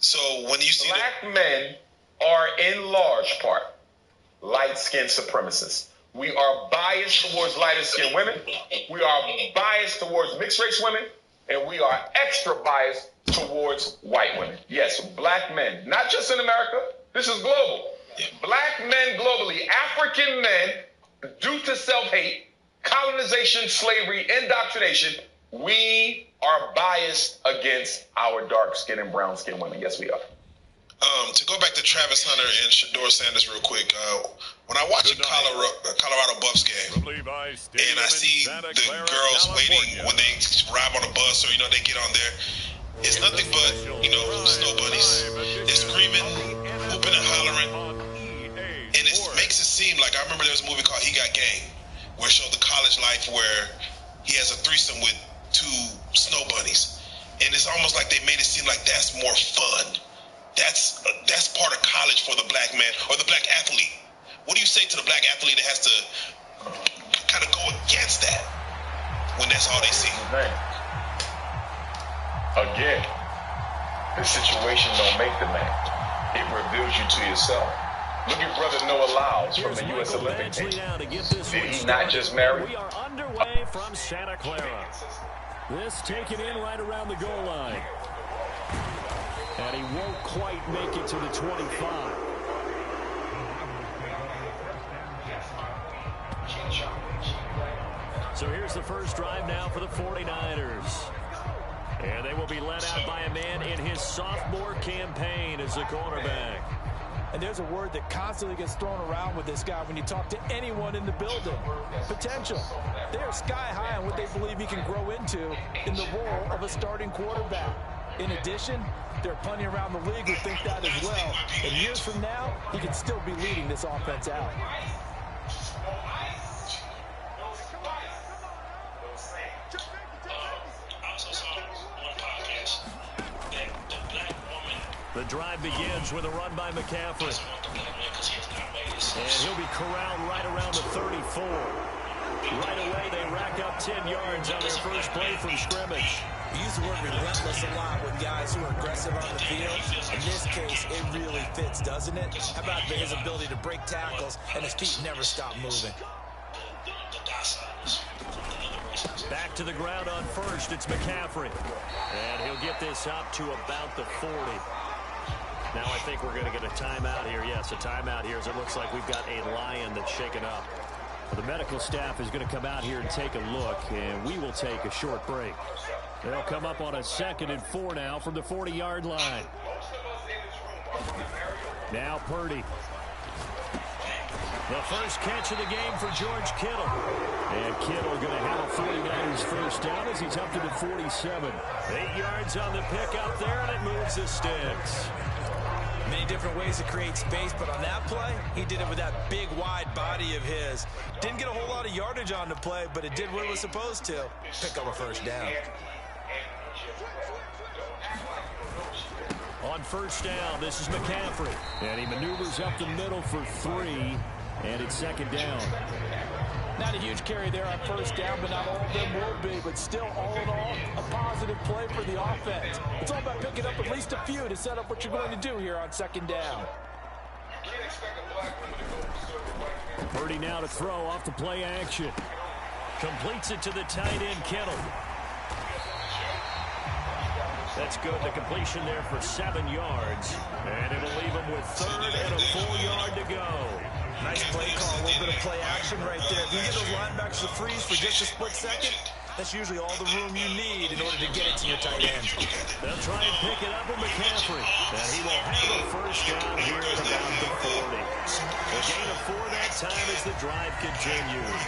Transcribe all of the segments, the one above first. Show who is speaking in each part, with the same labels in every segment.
Speaker 1: So when you see
Speaker 2: black men are in large part light-skinned supremacists. We are biased towards lighter-skinned women. We are biased towards mixed-race women. And we are extra biased towards white women. Yes, black men. Not just in America. This is global. Black men globally. African men, due to self-hate, colonization, slavery, indoctrination, we are biased against our dark-skinned and brown-skinned women. Yes, we are.
Speaker 1: To go back to Travis Hunter and Shedeur Sanders real quick, when I watch a Colorado Buffs game and I see the girls waiting when they arrive on a bus or, they get on there, it's nothing but, snow bunnies. They're screaming, whooping and hollering. And it makes it seem like, I remember there was a movie called He Got Game, where it showed the college life where he has a threesome with 2 snow bunnies. And it's almost like they made it seem like that's more fun. That's part of college for the black man or the black athlete. What do you say to the black athlete that has to kind of go against that when that's all they see?
Speaker 2: Again, the situation don't make the man. It reveals you to yourself. Look at brother Noah Lyles from the U.S. Olympic team. Did he not just marry?
Speaker 3: We are underway from Santa Clara. This taken in right around the goal line. And he won't quite make it to the 25. So here's the first drive now for the 49ers. And they will be led out by a man in his sophomore campaign as the cornerback.
Speaker 4: And there's a word that constantly gets thrown around with this guy when you talk to anyone in the building. Potential. They are sky high on what they believe he can grow into in the role of a starting quarterback. In addition, there are plenty around the league who think that as well. And years from now, he could still be leading this offense out.
Speaker 3: The drive begins with a run by McCaffrey. And he'll be corralled right around the 34. Right away, they rack up 10 yards on their first play from scrimmage.
Speaker 4: We use the word relentless a lot with guys who are aggressive on the field. In this case, it really fits, doesn't it? How about his ability to break tackles and his feet never stop moving?
Speaker 3: Back to the ground on first, it's McCaffrey. And he'll get this up to about the 40. Now I think we're going to get a timeout here. Yes, a timeout here as it looks like we've got a lion that's shaken up. Well, the medical staff is going to come out here and take a look, and we will take a short break. They'll come up on a 2nd and 4 now from the 40-yard line. Now Purdy. The first catch of the game for George Kittle. And Kittle going to have a 49ers first down as he's up to the 47. 8 yards on the pickup there, and it moves the sticks.
Speaker 4: Many different ways to create space, but on that play, he did it with that big, wide body of his. Didn't get a whole lot of yardage on the play, but it did what it was supposed to. Pick up a first down.
Speaker 3: On first down, this is McCaffrey. And he maneuvers up the middle for 3, and it's 2nd down.
Speaker 4: Not a huge carry there on first down, but not all of them will be. But still, all in all, a positive play for the offense. It's all about picking up at least a few to set up what you're going to do here on 2nd down.
Speaker 3: Purdy now to throw off the play action. Completes it to the tight end, Kittle. That's good. The completion there for 7 yards. And it'll leave him with 3rd and a full yard to go.
Speaker 4: Nice play call, a little bit of play action right there. If you get those linebackers to freeze for just a split second, that's usually all the room you need in order to get it to your tight end.
Speaker 3: They'll try and pick it up with McCaffrey. And he will have a first down here at about the 40. A gain of 4 that time as the drive continues.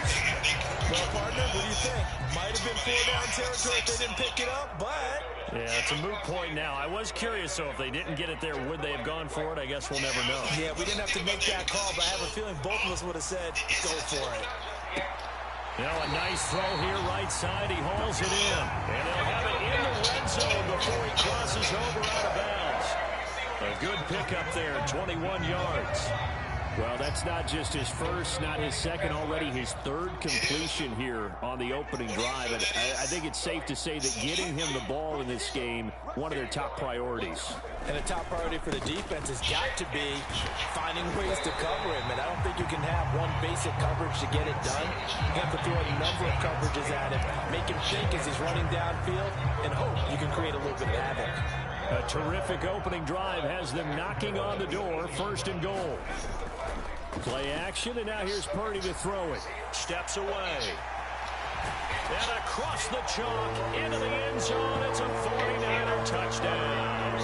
Speaker 4: Well, partner, what do you think? Might have been 4-down territory if they didn't pick it up, but...
Speaker 3: Yeah, it's a moot point now. I was curious, so if they didn't get it there, would they have gone for it? I guess we'll never know.
Speaker 4: Yeah, we didn't have to make that call, but I have a feeling both of us would have said, go for it.
Speaker 3: A nice throw here, right side. He hauls it in. And they'll have it in the red zone before he crosses over out of bounds. A good pickup there, 21 yards. Well, that's not just his first, not his second, already his third completion here on the opening drive. And I think it's safe to say that getting him the ball in this game, one of their top priorities.
Speaker 4: And the top priority for the defense has got to be finding ways to cover him. And I don't think you can have one basic coverage to get it done. You have to throw a number of coverages at him, make him think as he's running downfield, and hope you can create a little bit of havoc.
Speaker 3: A terrific opening drive has them knocking on the door, 1st and goal. Play action, and now here's Purdy to throw it. Steps away. And across the chalk, into the end zone. It's a 49er touchdown.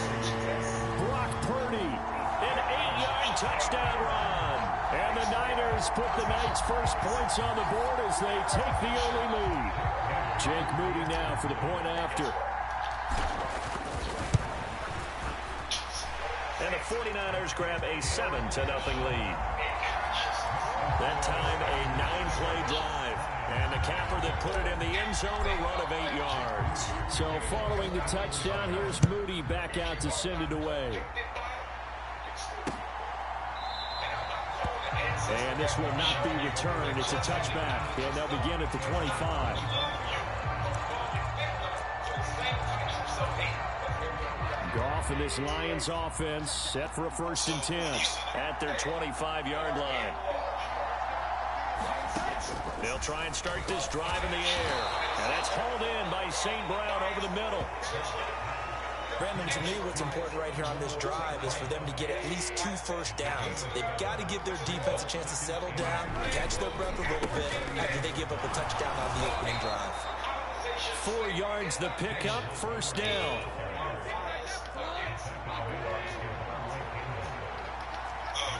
Speaker 3: Brock Purdy, an 8-yard touchdown run. And the Niners put the Knights' first points on the board as they take the early lead. Jake Moody now for the point after. And the 49ers grab a 7-0 lead. That time a 9-play drive. And the capper that put it in the end zone, a run of 8 yards. So following the touchdown, here's Moody back out to send it away. And this will not be returned. It's a touchback. And they'll begin at the 25. Goff and this Lions offense set for a 1st and 10 at their 25-yard line. They'll try and start this drive in the air. And that's hauled in by St. Brown over the middle.
Speaker 4: Brandon, to me, what's important right here on this drive is for them to get at least 2 first downs. They've got to give their defense a chance to settle down, catch their breath a little bit after they give up a touchdown on the opening drive.
Speaker 3: 4 yards the pickup, 1st down.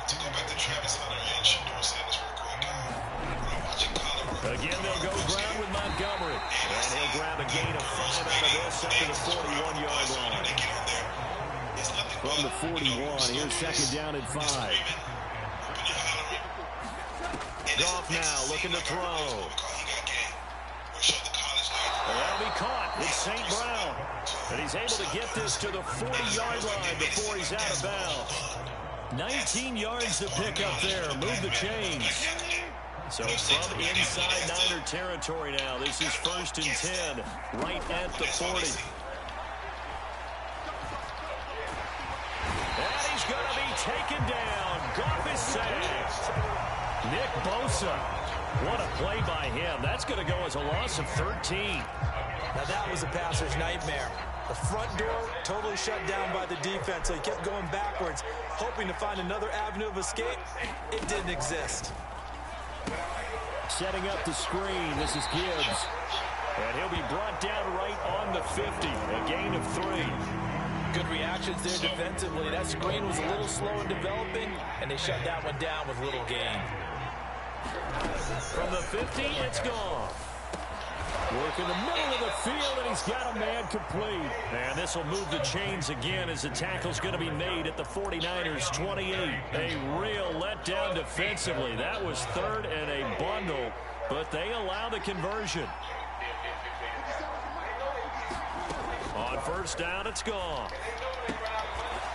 Speaker 1: To go back to Travis Hunter and Shedeur Sanders real quick. When I'm watching Colorado.
Speaker 3: Again, they'll go ground with Montgomery. And he'll grab a gain of 5 out of this up to the 41-yard line. From the 41, here's 2nd down and 5. Goff now looking to throw. That'll be caught. It's St. Brown. And he's able to get this to the 40-yard line before he's out of bounds. 19 yards to pick up there. Move the chains. So from inside Niner territory now, this is 1st and 10, right at the 40. And he's going to be taken down. Goff is sacked. Nick Bosa. What a play by him. That's going to go as a loss of 13.
Speaker 4: Now that was a passer's nightmare. The front door totally shut down by the defense, so he kept going backwards, hoping to find another avenue of escape. It didn't exist.
Speaker 3: Setting up the screen, this is Gibbs. And he'll be brought down right on the 50, a gain of 3.
Speaker 4: Good reactions there defensively. That screen was a little slow in developing, and they shut that one down with little gain.
Speaker 3: From the 50, it's gone. Work in the middle of the field, and he's got a man complete. And this will move the chains again as the tackle's going to be made at the 49ers' 28. A real letdown defensively. That was 3rd and a bundle, but they allow the conversion. On 1st down, it's gone.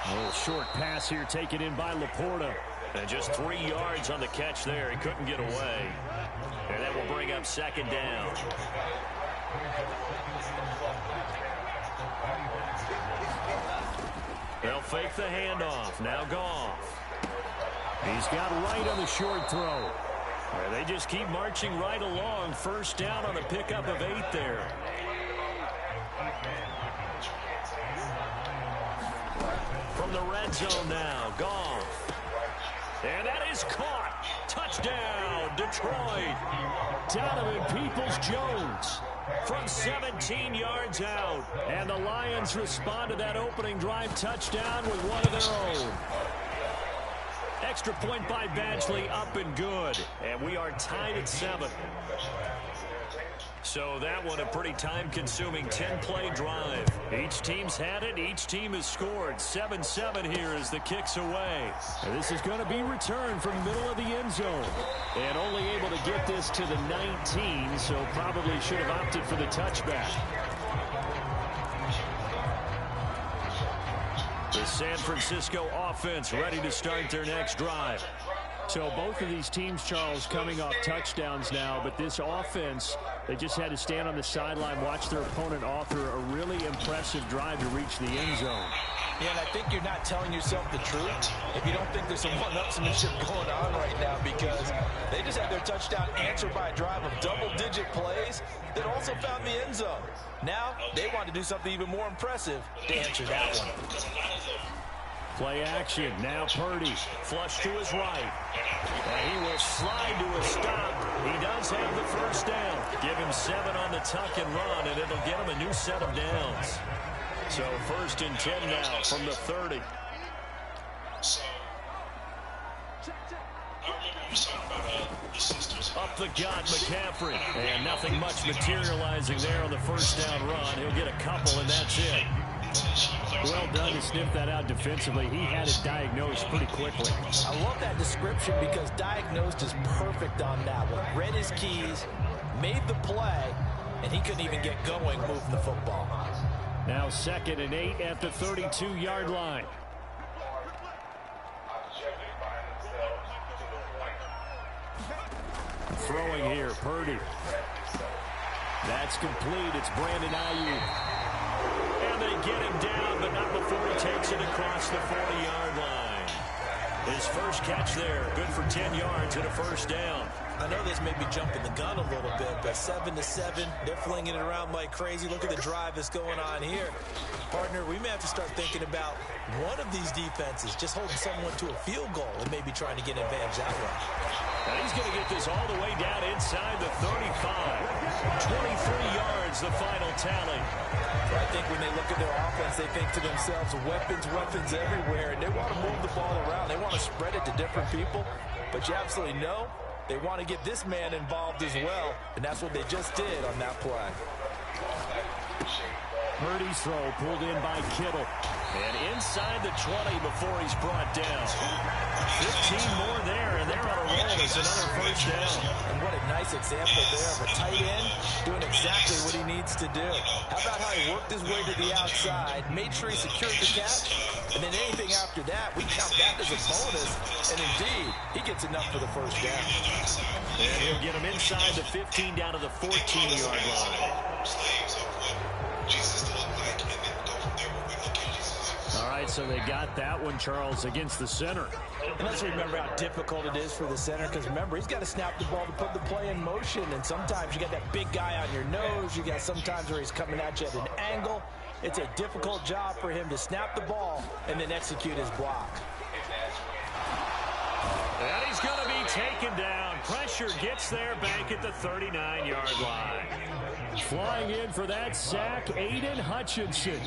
Speaker 3: A little short pass here taken in by Laporta. And just 3 yards on the catch there. He couldn't get away. And that will bring up 2nd down. They'll fake the handoff. Now Goff. He's got right on the short throw. And they just keep marching right along. 1st down on the pickup of 8 there. From the red zone now, Goff. And that is caught. Touchdown, Detroit. Donovan Peoples-Jones from 17 yards out. And the Lions respond to that opening drive touchdown with one of their own. Extra point by Badgley, up and good. And we are tied at 7. So that one a pretty time-consuming 10-play drive. Each team's had it. Each team has scored. 7-7 here as the kick's away. And this is going to be returned from the middle of the end zone. And only able to get this to the 19, so probably should have opted for the touchback. The San Francisco offense ready to start their next drive. So both of these teams, Charles, coming off touchdowns now, but this offense, they just had to stand on the sideline, watch their opponent author a really impressive drive to reach the end zone.
Speaker 4: Yeah, and I think you're not telling yourself the truth if you don't think there's some one-upsmanship going on right now, because they just had their touchdown answered by a drive of double-digit plays that also found the end zone. Now they want to do something even more impressive to answer that one.
Speaker 3: Play action. Now Purdy. Flush to his right. And he will slide to a stop. He does have the first down. Give him 7 on the tuck and run, and it'll get him a new set of downs. So 1st and 10 now from the 30. Up the gut, McCaffrey. And nothing much materializing there on the first down run. He'll get a couple, and that's it. Well done to sniff that out defensively. He had it diagnosed pretty quickly.
Speaker 4: I love that description because diagnosed is perfect on that one. Read his keys, made the play, and he couldn't even get going moving the football.
Speaker 3: Now 2nd and 8 at the 32-yard line. Throwing here, Purdy. That's complete. It's Brandon Ayuk. And they get him down, but not before he takes it across the 40-yard line. His first catch there, good for 10 yards and a first down.
Speaker 4: I know this may be jumping the gun a little bit, but 7-7, they're flinging it around like crazy. Look at the drive that's going on here. Partner, we may have to start thinking about one of these defenses just holding someone to a field goal and maybe trying to get an advantage that way.
Speaker 3: And he's going to get this all the way down inside the 35. 23 yards, the final tally.
Speaker 4: I think when they look at their offense, they think to themselves, weapons everywhere, and they want to move the ball around. They want to spread it to different people, but you absolutely know they want to get this man involved as well, and that's what they just did on that play.
Speaker 3: Purdy's throw pulled in by Kittle. And inside the 20 before he's brought down. 15 more there, and they're on a roll. It's another first down.
Speaker 4: And what a nice example there of a tight end doing exactly what he needs to do. How about how he worked his way to the outside, made sure he secured the catch, and then anything after that, we count that as a bonus. And indeed, he gets enough for the first down.
Speaker 3: And he'll get him inside the 15 down to the 14-yard line. All right, so they got that one, Charles, against the center.
Speaker 4: And let's remember how difficult it is for the center, because remember, he's got to snap the ball to put the play in motion, and sometimes you got that big guy on your nose. You got sometimes where he's coming at you at an angle. It's a difficult job for him to snap the ball and then execute his block.
Speaker 3: And he's going to be taken down. Pressure gets there back at the 39-yard line. Flying in for that sack, Aiden Hutchinson.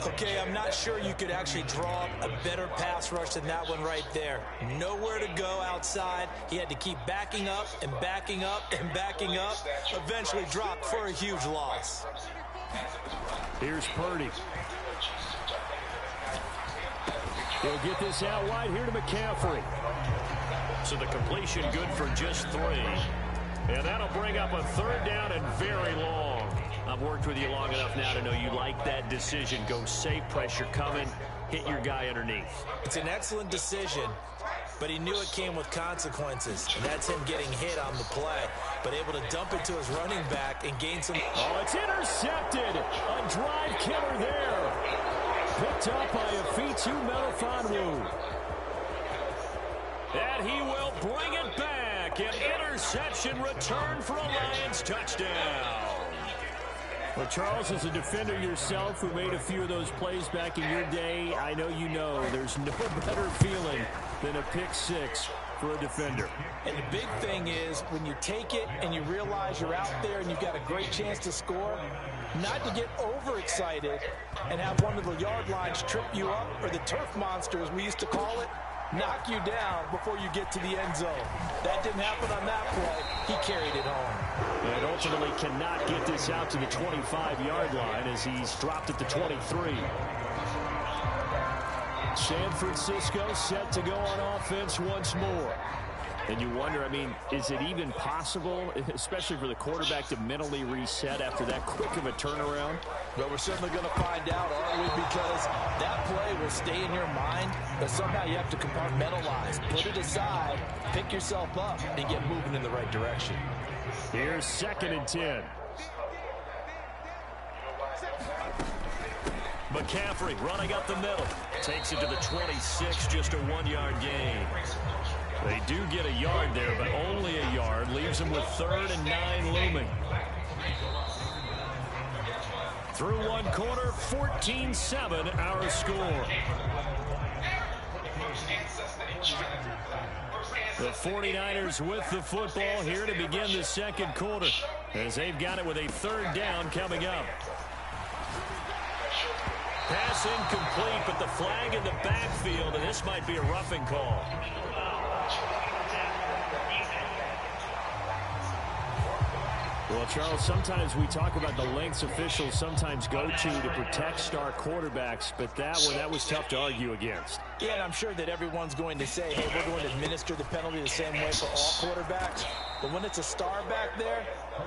Speaker 4: Okay, I'm not sure you could actually draw up a better pass rush than that one right there. Nowhere to go outside. He had to keep backing up and backing up and backing up. Eventually dropped for a huge loss.
Speaker 3: Here's Purdy. He'll get this out wide here to McCaffrey. So the completion good for just 3. And that'll bring up a 3rd down and very long. I've worked with you long enough now to know you like that decision. Go safe, pressure coming, hit your guy underneath.
Speaker 4: It's an excellent decision, but he knew it came with consequences. And that's him getting hit on the play, but able to dump it to his running back and gain some...
Speaker 3: Oh, it's intercepted. A drive killer there. Picked up by Afitu Melifonwu. And he will bring it back. An interception return for a Lions touchdown. Well, Charles, as a defender yourself who made a few of those plays back in your day, I know you know there's no better feeling than a pick 6 for a defender.
Speaker 4: And the big thing is when you take it and you realize you're out there and you've got a great chance to score, not to get overexcited and have one of the yard lines trip you up, or the turf monster, as we used to call it, knock you down before you get to the end zone. That didn't happen on that play. He carried it home.
Speaker 3: And ultimately cannot get this out to the 25-yard line as he's dropped at the 23. San Francisco set to go on offense once more. And you wonder, I mean, is it even possible, especially for the quarterback, to mentally reset after that quick of a turnaround?
Speaker 4: Well, we're certainly going to find out, aren't we? Because that play will stay in your mind, but somehow you have to compartmentalize. Put it aside, pick yourself up, and get moving in the right direction.
Speaker 3: Here's 2nd and 10. McCaffrey running up the middle. Takes it to the 26, just a 1-yard gain. They do get a yard there, but only a yard. Leaves them with 3rd and 9 looming. Through one quarter, 14-7 our score. The 49ers with the football here to begin the 2nd quarter, as they've got it with a 3rd down coming up. Pass incomplete, but the flag in the backfield, and this might be a roughing call. Well, Charles, sometimes we talk about the lengths officials sometimes go to protect star quarterbacks, but that was tough to argue against.
Speaker 4: Yeah, and I'm sure that everyone's going to say, hey, we're going to administer the penalty the same way for all quarterbacks. But when it's a star back there,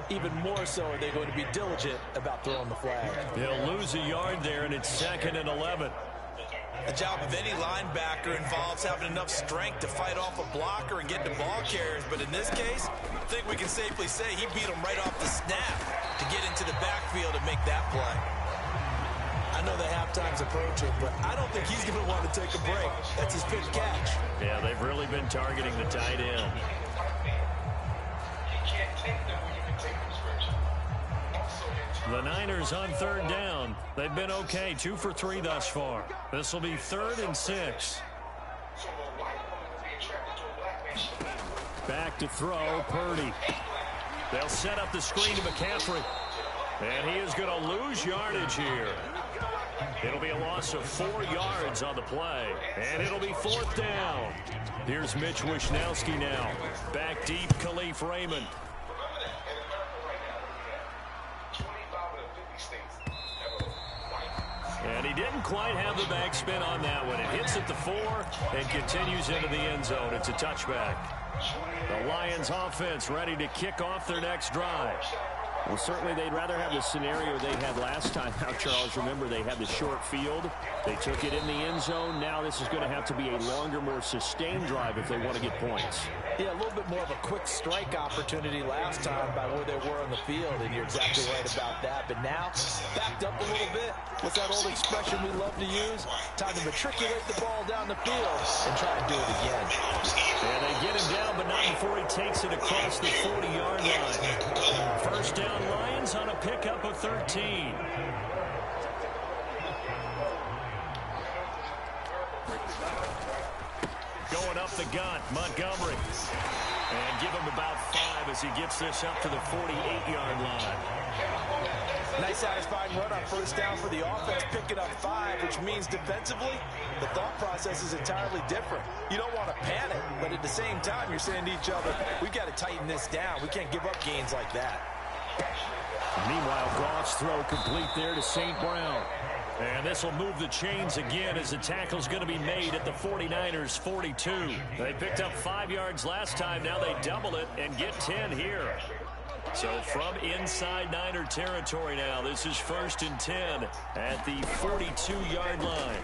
Speaker 4: even more so are they going to be diligent about throwing the flag.
Speaker 3: They'll lose a yard there, and it's 2nd and 11.
Speaker 5: The job of any linebacker involves having enough strength to fight off a blocker and get to ball carriers. But in this case, I think we can safely say he beat him right off the snap to get into the backfield and make that play.
Speaker 4: I know the halftime's approaching, but I don't think he's going to want to take a break. That's his pitch catch.
Speaker 3: Yeah, they've really been targeting the tight end. The Niners on 3rd down. They've been okay, 2 for 3 thus far. This will be 3rd and 6. Back to throw, Purdy. They'll set up the screen to McCaffrey. And he is going to lose yardage here. It'll be a loss of 4 yards on the play. And it'll be 4th down. Here's Mitch Wishnowsky now. Back deep, Khalif Raymond. And he didn't quite have the backspin on that one. It hits at the 4 and continues into the end zone. It's a touchback. The Lions offense ready to kick off their next drive.
Speaker 6: Well, certainly they'd rather have the scenario they had last time out, Charles. Remember, they had the short field. They took it in the end zone. Now this is going to have to be a longer, more sustained drive if they want to get points.
Speaker 4: Yeah, a little bit more of a quick strike opportunity last time by where they were on the field, and you're exactly right about that. But now, backed up a little bit. What's that old expression we love to use? Time to matriculate the ball down the field and try to do it again.
Speaker 3: And they get him down, but not before he takes it across the 40-yard line. First down, Lions on a pickup of 13. Going up the gut, Montgomery. And give him about 5 as he gets this up to the 48-yard line.
Speaker 4: Nice satisfying run on first down for the offense, picking up 5, which means defensively, the thought process is entirely different. You don't want to panic, but at the same time, you're saying to each other, we've got to tighten this down. We can't give up gains like that.
Speaker 3: Meanwhile, Goff's throw complete there to St. Brown. And this will move the chains again as the tackle's going to be made at the 49ers 42. They picked up 5 yards last time. Now they double it and get 10 here. So from inside Niner territory now, this is 1st and 10 at the 42-yard line.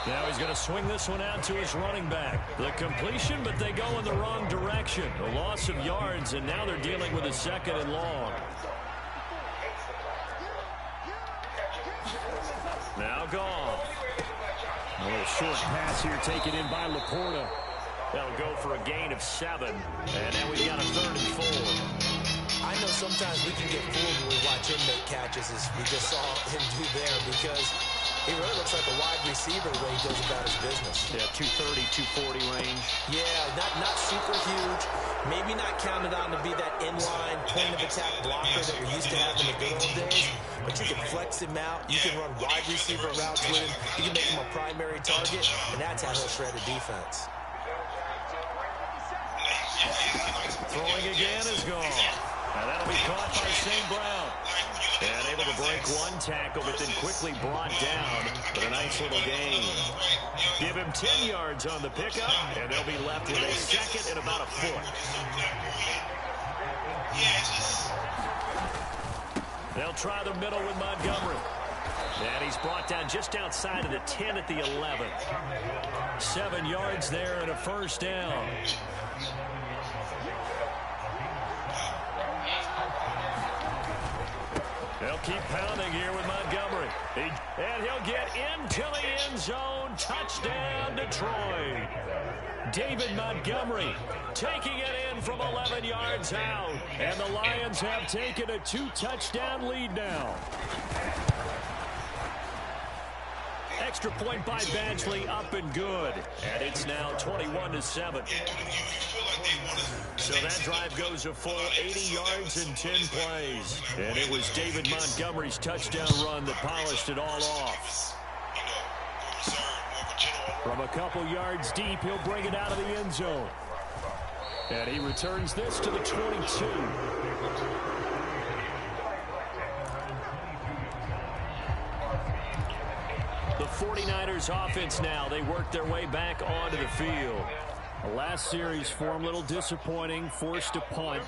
Speaker 3: Now he's going to swing this one out to his running back. The completion, but they go in the wrong direction. A loss of yards, and now they're dealing with a 2nd and long. Now Goff. A little short pass here taken in by Laporta. They'll go for a gain of 7. And now we've got a 3rd and 4.
Speaker 4: I know sometimes we can get fooled when we watch him make catches, as we just saw him do there, because he really looks like a wide receiver the way he goes about his business.
Speaker 6: Yeah, 230, 240 range.
Speaker 4: Yeah, not super huge. Maybe not counted on to be that inline point of attack blocker that we used to have in the good old days. But you can flex him out. You can run wide receiver routes with him. You can make him a primary target, and that's how he'll shred a defense.
Speaker 3: Throwing again is gone. And that'll be caught by St. Brown. And able to break one tackle, but then quickly brought down with a nice little gain. Give him 10 yards on the pickup, and they'll be left with a 2nd and about a foot. They'll try the middle with Montgomery. And he's brought down just outside of the 10 at the 11. 7 yards there and a first down. They'll keep pounding here with Montgomery. And he'll get into the end zone. Touchdown, Detroit. David Montgomery taking it in from 11 yards out. And the Lions have taken a 2-touchdown lead now. Extra point by Badgley, up and good. And it's now 21-7. So that drive goes a full 80 yards and 10 plays. And it was David Montgomery's touchdown run that polished it all off. From a couple yards deep, he'll bring it out of the end zone. And he returns this to the 22. The 49ers offense now, they work their way back onto the field. The last series for them, a little disappointing, forced a punt.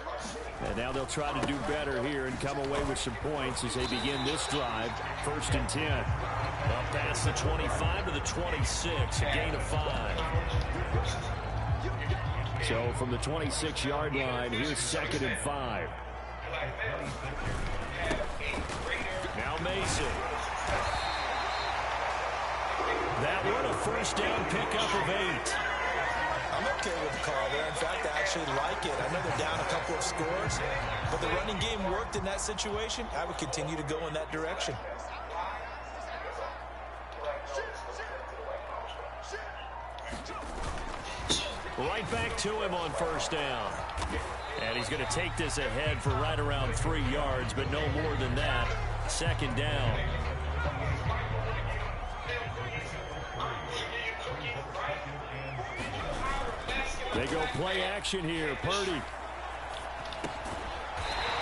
Speaker 3: And now they'll try to do better here and come away with some points as they begin this drive. 1st and 10. Up past the 25 to the 26, a gain of 5. So from the 26-yard line, here's 2nd and 5. Now Mason. That one a first down pickup of 8.
Speaker 4: I'm okay with the call there. In fact, I actually like it. I know they're down a couple of scores, but the running game worked in that situation. I would continue to go in that direction.
Speaker 3: Right back to him on first down. And he's going to take this ahead for right around 3 yards, but no more than that. 2nd down. They go play action here. Purdy.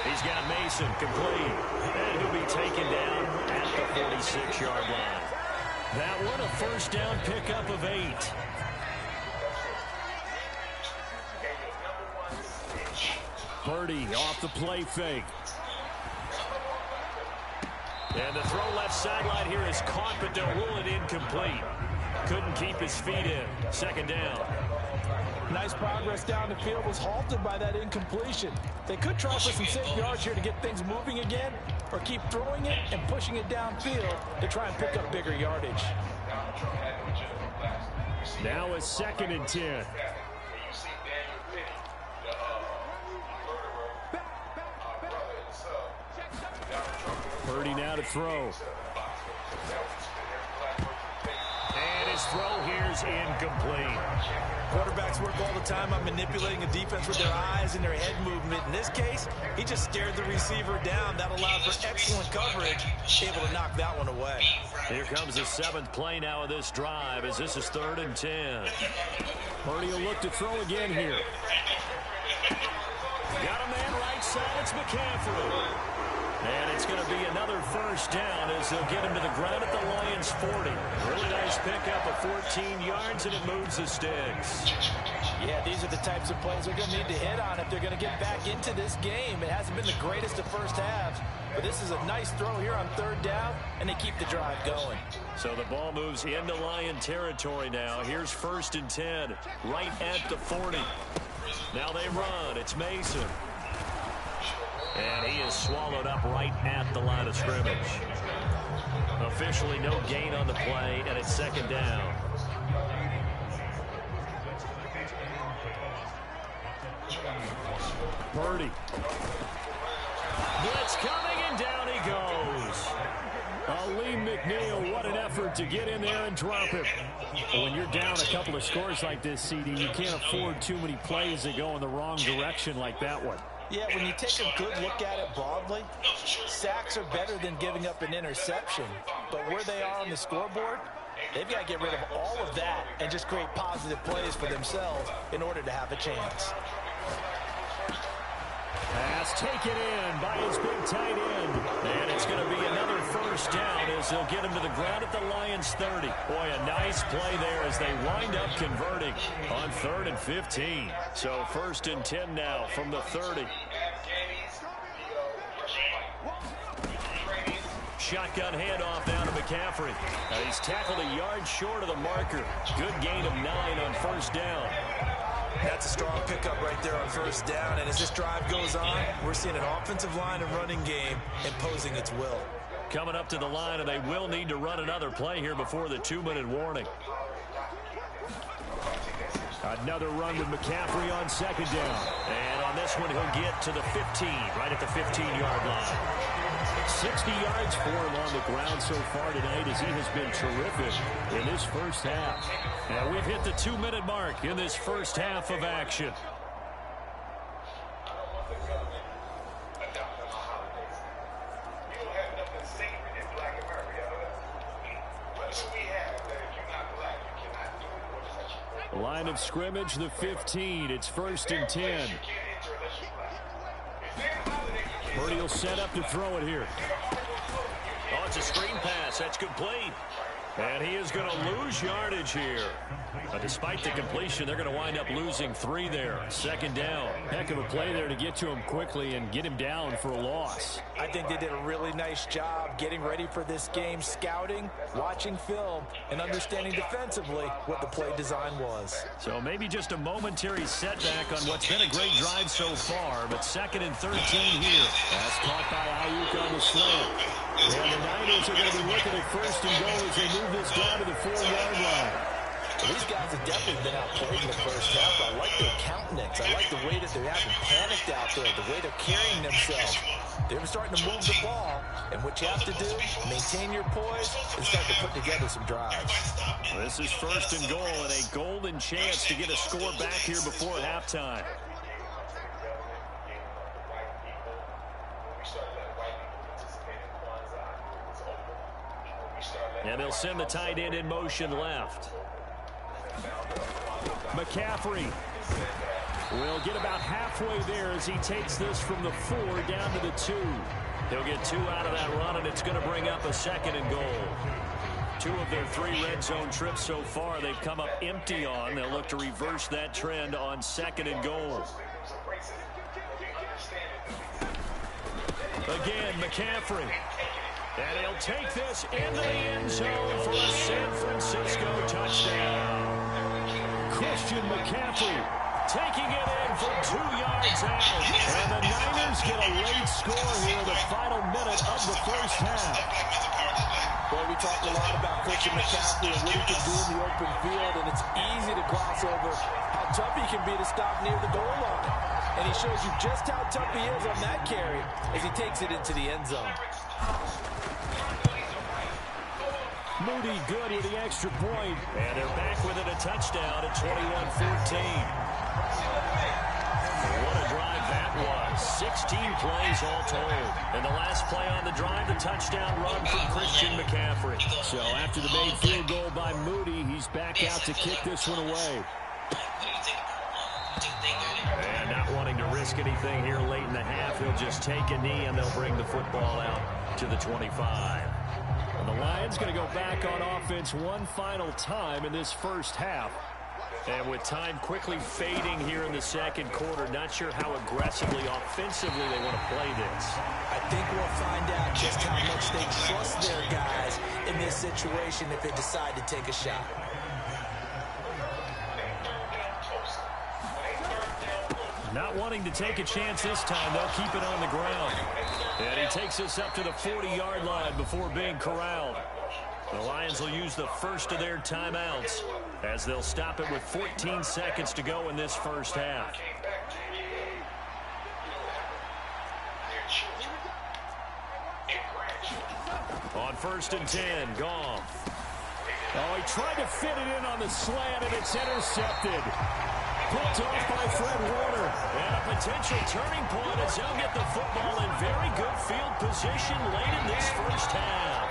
Speaker 3: He's got Mason complete. And he'll be taken down at the 46-yard line. That one a first down pickup of 8. Purdy off the play fake. And the throw left sideline here is caught, but they'll rule it incomplete. Couldn't keep his feet in. 2nd down.
Speaker 4: Nice progress down the field, was halted by that incompletion. They could try for some safe yards here to get things moving again, or keep throwing it and pushing it downfield to try and pick up bigger yardage.
Speaker 3: Now a 2nd and 10. Purdy now to throw. And his throw here's incomplete.
Speaker 5: Quarterbacks work all the time on manipulating a defense with their eyes and their head movement. In this case, he just stared the receiver down. That allowed for excellent coverage, able to knock that one away.
Speaker 3: Here comes the 7th play now of this drive as this is 3rd and 10. Purdy will look to throw again here. Got a man right side, it's McCaffrey. And it's going to be another first down as they'll get him to the ground at the Lions 40. Really nice pickup of 14 yards, and it moves the sticks.
Speaker 4: Yeah, these are the types of plays they're going to need to hit on if they're going to get back into this game. It hasn't been the greatest of first halves, but this is a nice throw here on 3rd down, and they keep the drive going.
Speaker 3: So the ball moves into Lion territory now. Here's 1st and 10, right at the 40. Now they run. It's Mason. And he is swallowed up right at the line of scrimmage. Officially no gain on the play, and it's 2nd down. Purdy. Blitz coming, and down he goes. Lee McNeil, what an effort to get in there and drop him. When you're down a couple of scores like this, CD, you can't afford too many plays that go in the wrong direction like that one.
Speaker 4: Yeah, when you take a good look at it broadly, sacks are better than giving up an interception. But where they are on the scoreboard, they've got to get rid of all of that and just create positive plays for themselves in order to have a chance.
Speaker 3: Pass taken in by his big tight end. And it's going to be another first down as they'll get him to the ground at the Lions 30. Boy, a nice play there as they wind up converting on 3rd and 15. So 1st and 10 now from the 30. Shotgun handoff down to McCaffrey. He's tackled a yard short of the marker. Good gain of 9 on first down.
Speaker 5: That's a strong pickup right there on first down. And as this drive goes on, we're seeing an offensive line and running game imposing its will.
Speaker 3: Coming up to the line, and they will need to run another play here before the 2-minute warning. Another run with McCaffrey on second down. And on this one, he'll get to the 15, right at the 15-yard line. 60 yards for him on the ground so far tonight as he has been terrific in this first half. And we've hit the 2-minute mark in this first half of action. Line of scrimmage, the 15. It's 1st and 10. Purdy will set up to throw it here. Oh, it's a screen pass. That's complete. And he is going to lose yardage here. Despite the completion, they're going to wind up losing 3 there. Second down. Heck of a play there to get to him quickly and get him down for a loss.
Speaker 4: I think they did a really nice job getting ready for this game, scouting, watching film, and understanding defensively what the play design was.
Speaker 3: So maybe just a momentary setback on what's been a great drive so far, but 2nd and 13 here. That's caught by Ayuk on the slant. And the Niners are going to be looking at 1st and goal as they move this down to the 4-yard line.
Speaker 4: These guys have definitely been outplayed in the first half. I like their countenance. I like the way that they haven't panicked out there, the way they're carrying themselves. They're starting to move the ball, and what you have to do, maintain your poise and start to put together some drives.
Speaker 3: This is 1st and goal and a golden chance to get a score back here before halftime. And they'll send the tight end in motion left. McCaffrey will get about halfway there as he takes this from the 4 down to the 2. He'll get 2 out of that run, and it's going to bring up a 2nd and goal. 2 of their 3 red zone trips so far they've come up empty on. They'll look to reverse that trend on 2nd and goal. Again, McCaffrey. And he'll take this into the end zone for a San Francisco touchdown. Christian McCaffrey taking it in for 2 yards out. And the Niners get a late score here in the final minute of the first half.
Speaker 4: Boy, we talked a lot about Christian McCaffrey and what he can do in the open field, and it's easy to gloss over how tough he can be to stop near the goal line. And he shows you just how tough he is on that carry as he takes it into the end zone.
Speaker 3: Moody good with the extra point. And they're back with it, a touchdown at 21-14. What a drive that was. 16 plays all told. And the last play on the drive, the touchdown run from Christian McCaffrey. So after the made field goal by Moody, he's back out to kick this one away. And not wanting to risk anything here late in the half, he'll just take a knee and they'll bring the football out to the 25. And the Lions going to go back on offense one final time in this first half. And with time quickly fading here in the second quarter, not sure how aggressively, offensively they want to play this.
Speaker 4: I think we'll find out just how much they trust their guys in this situation if they decide to take a shot.
Speaker 3: Not wanting to take a chance this time, they'll keep it on the ground. And he takes us up to the 40-yard line before being corralled. The Lions will use the first of their timeouts as they'll stop it with 14 seconds to go in this first half. On 1st and 10, Goff. Oh, he tried to fit it in on the slant, and it's intercepted. Picked off by Fred Warner. And a potential turning point as they'll get the football in very good field position late in this first half.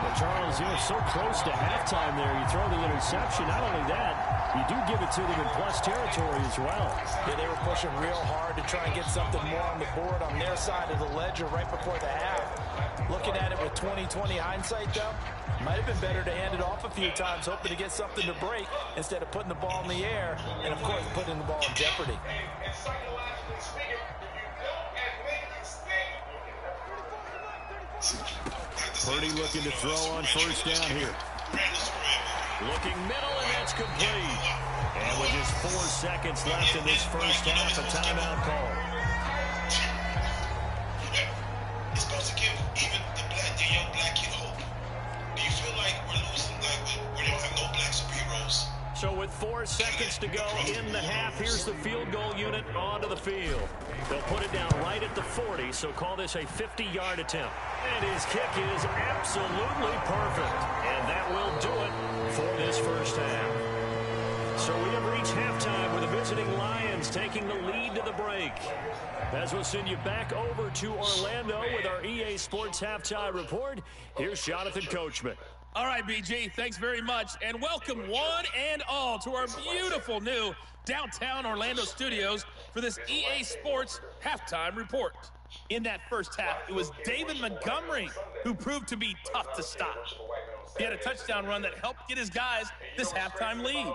Speaker 3: Well, Charles, you're so close to halftime there. You throw the interception. Not only that, you do give it to them in plus territory as well.
Speaker 4: Yeah, they were pushing real hard to try and get something more on the board on their side of the ledger right before the half. Looking at it with 20/20 hindsight, though, might have been better to hand it off a few times, hoping to get something to break instead of putting the ball in the air and, of course, putting the ball in jeopardy.
Speaker 3: Purdy looking to throw on first down here. Looking middle, and that's complete. And with just 4 seconds left in this first half, a timeout call.
Speaker 1: It's supposed to give even the young black kid hope. Do you feel like we're losing, like we don't have no black superheroes?
Speaker 3: So with 4 seconds to go in the half, here's the field goal unit onto the field. They'll put it down right at the 40, so call this a 50-yard attempt. And his kick is absolutely perfect. And that will do it for this first half. So we have reached halftime with the visiting Lions taking the lead to the break. As we'll send you back over to Orlando with our EA Sports Halftime Report, here's Jonathan Coachman.
Speaker 7: All right, BG, thanks very much, and welcome one and all to our beautiful new downtown Orlando studios for this EA Sports Halftime Report. In that first half, it was David Montgomery who proved to be tough to stop. He had a touchdown run that helped get his guys this halftime lead.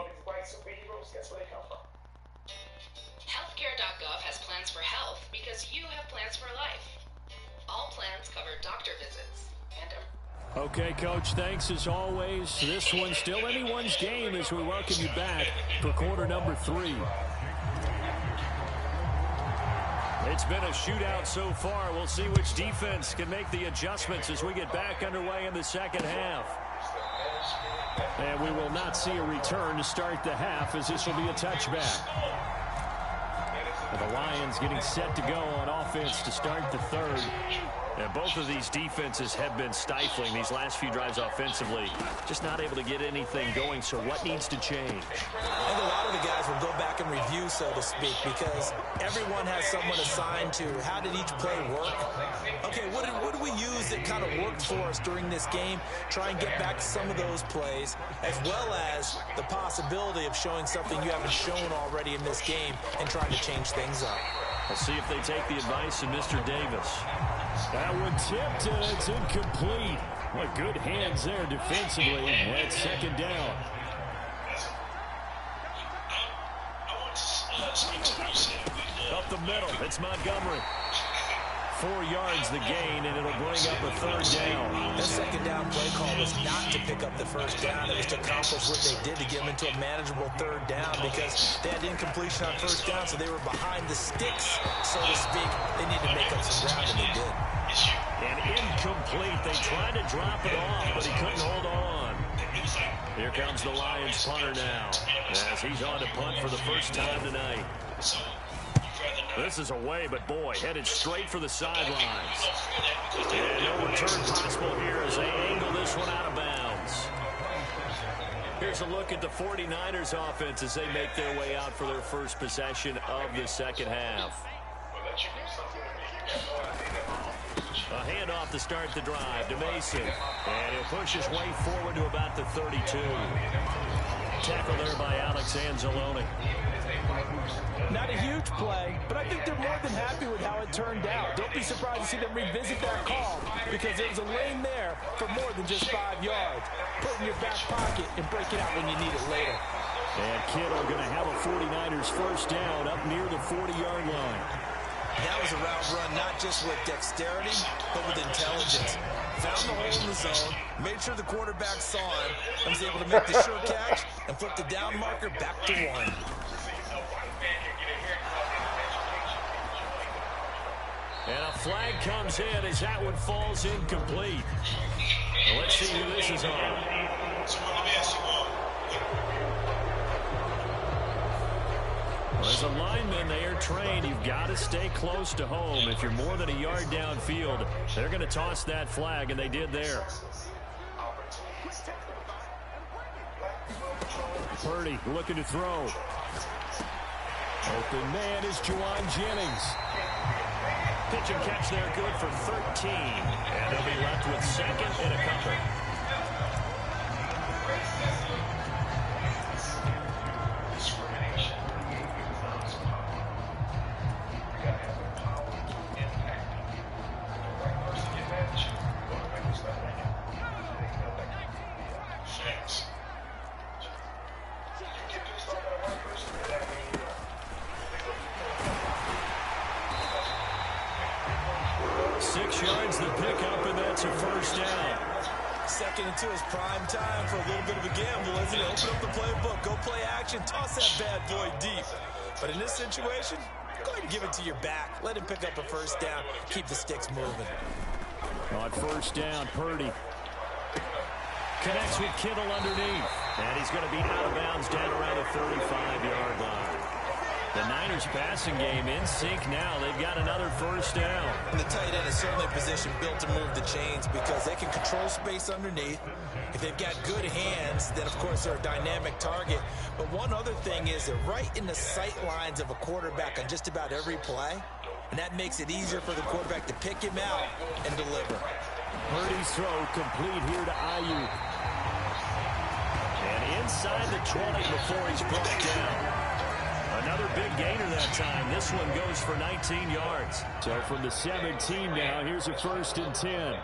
Speaker 8: Healthcare.gov has plans for health because you have plans for life. All plans cover doctor visits and
Speaker 3: Okay, Coach, thanks as always. This one's still anyone's game as we welcome you back for quarter number 3. It's been a shootout so far. We'll see which defense can make the adjustments as we get back underway in the second half. And we will not see a return to start the half as this will be a touchback. The Lions getting set to go on offense to start the third. And both of these defenses have been stifling these last few drives offensively. Just not able to get anything going, so what needs to change?
Speaker 5: I think a lot of the guys will go back and review, so to speak, because everyone has someone assigned to how did each play work. Okay, what do we use that kind of worked for us during this game? Try and get back some of those plays, as well as the possibility of showing something you haven't shown already in this game and trying to change things up.
Speaker 3: We'll see if they take the advice of Mr. Davis. That one tipped, and it's incomplete. What good hands there defensively at second down. Up the middle, it's Montgomery. 4 yards the gain, and it'll bring up a third down.
Speaker 5: The second down play call was not to pick up the first down. It was to accomplish what they did to get them into a manageable third down because they had incompletion on first down, so they were behind the sticks, so to speak. They needed to make up some ground, and they did.
Speaker 3: And incomplete. They tried to drop it off, but he couldn't hold on. Here comes the Lions punter now, as he's on to punt for the first time tonight. This is away, but boy, headed straight for the sidelines. And no return possible here as they angle this one out of bounds. Here's a look at the 49ers offense as they make their way out for their first possession of the second half. A handoff to start the drive to Mason. And he'll push his way forward to about the 32. Tackle there by Alex Anzalone.
Speaker 4: Not a huge play, but I think they're more than happy with how it turned out. Don't be surprised to see them revisit that call because there was a lane there for more than just 5 yards. Put it in your back pocket and break it out when you need it later.
Speaker 3: And Kittle going to have a 49ers first down up near the 40-yard line.
Speaker 5: That was a route run not just with dexterity, but with intelligence. Found the hole in the zone, made sure the quarterback saw him, and was able to make the sure catch and flip the down marker back to 1.
Speaker 3: And a flag comes in as that one falls incomplete. Well, let's see who this is on. Well, as a lineman, they are trained. You've got to stay close to home. If you're more than a yard downfield, they're going to toss that flag, and they did there. Purdy looking to throw. Open man is Juwan Jennings. Pitch and catch there, good for 13. And they'll be left with second and a couple.
Speaker 5: into his prime time for a little bit of a gamble, isn't it? Open up the playbook, go play action, toss that bad boy deep. But in this situation, go ahead and give it to your back. Let him pick up a first down, keep the sticks moving.
Speaker 6: On first down, Purdy connects with Kittle underneath. And he's going to be out of bounds down around the 35-yard line. The Niners passing game in sync now. They've got another first down.
Speaker 5: And the tight end is certainly a position built to move the chains because they can control space underneath. If they've got good hands, then of course they're a dynamic target. But one other thing is they're right in the sight lines of a quarterback on just about every play. And that makes it easier for the quarterback to pick him out and deliver.
Speaker 6: Purdy's throw complete here to Ayuk. And inside the 20 before he's brought down. Another big gainer that time. This one goes for 19 yards. So from the 17 now, here's a 1st and 10.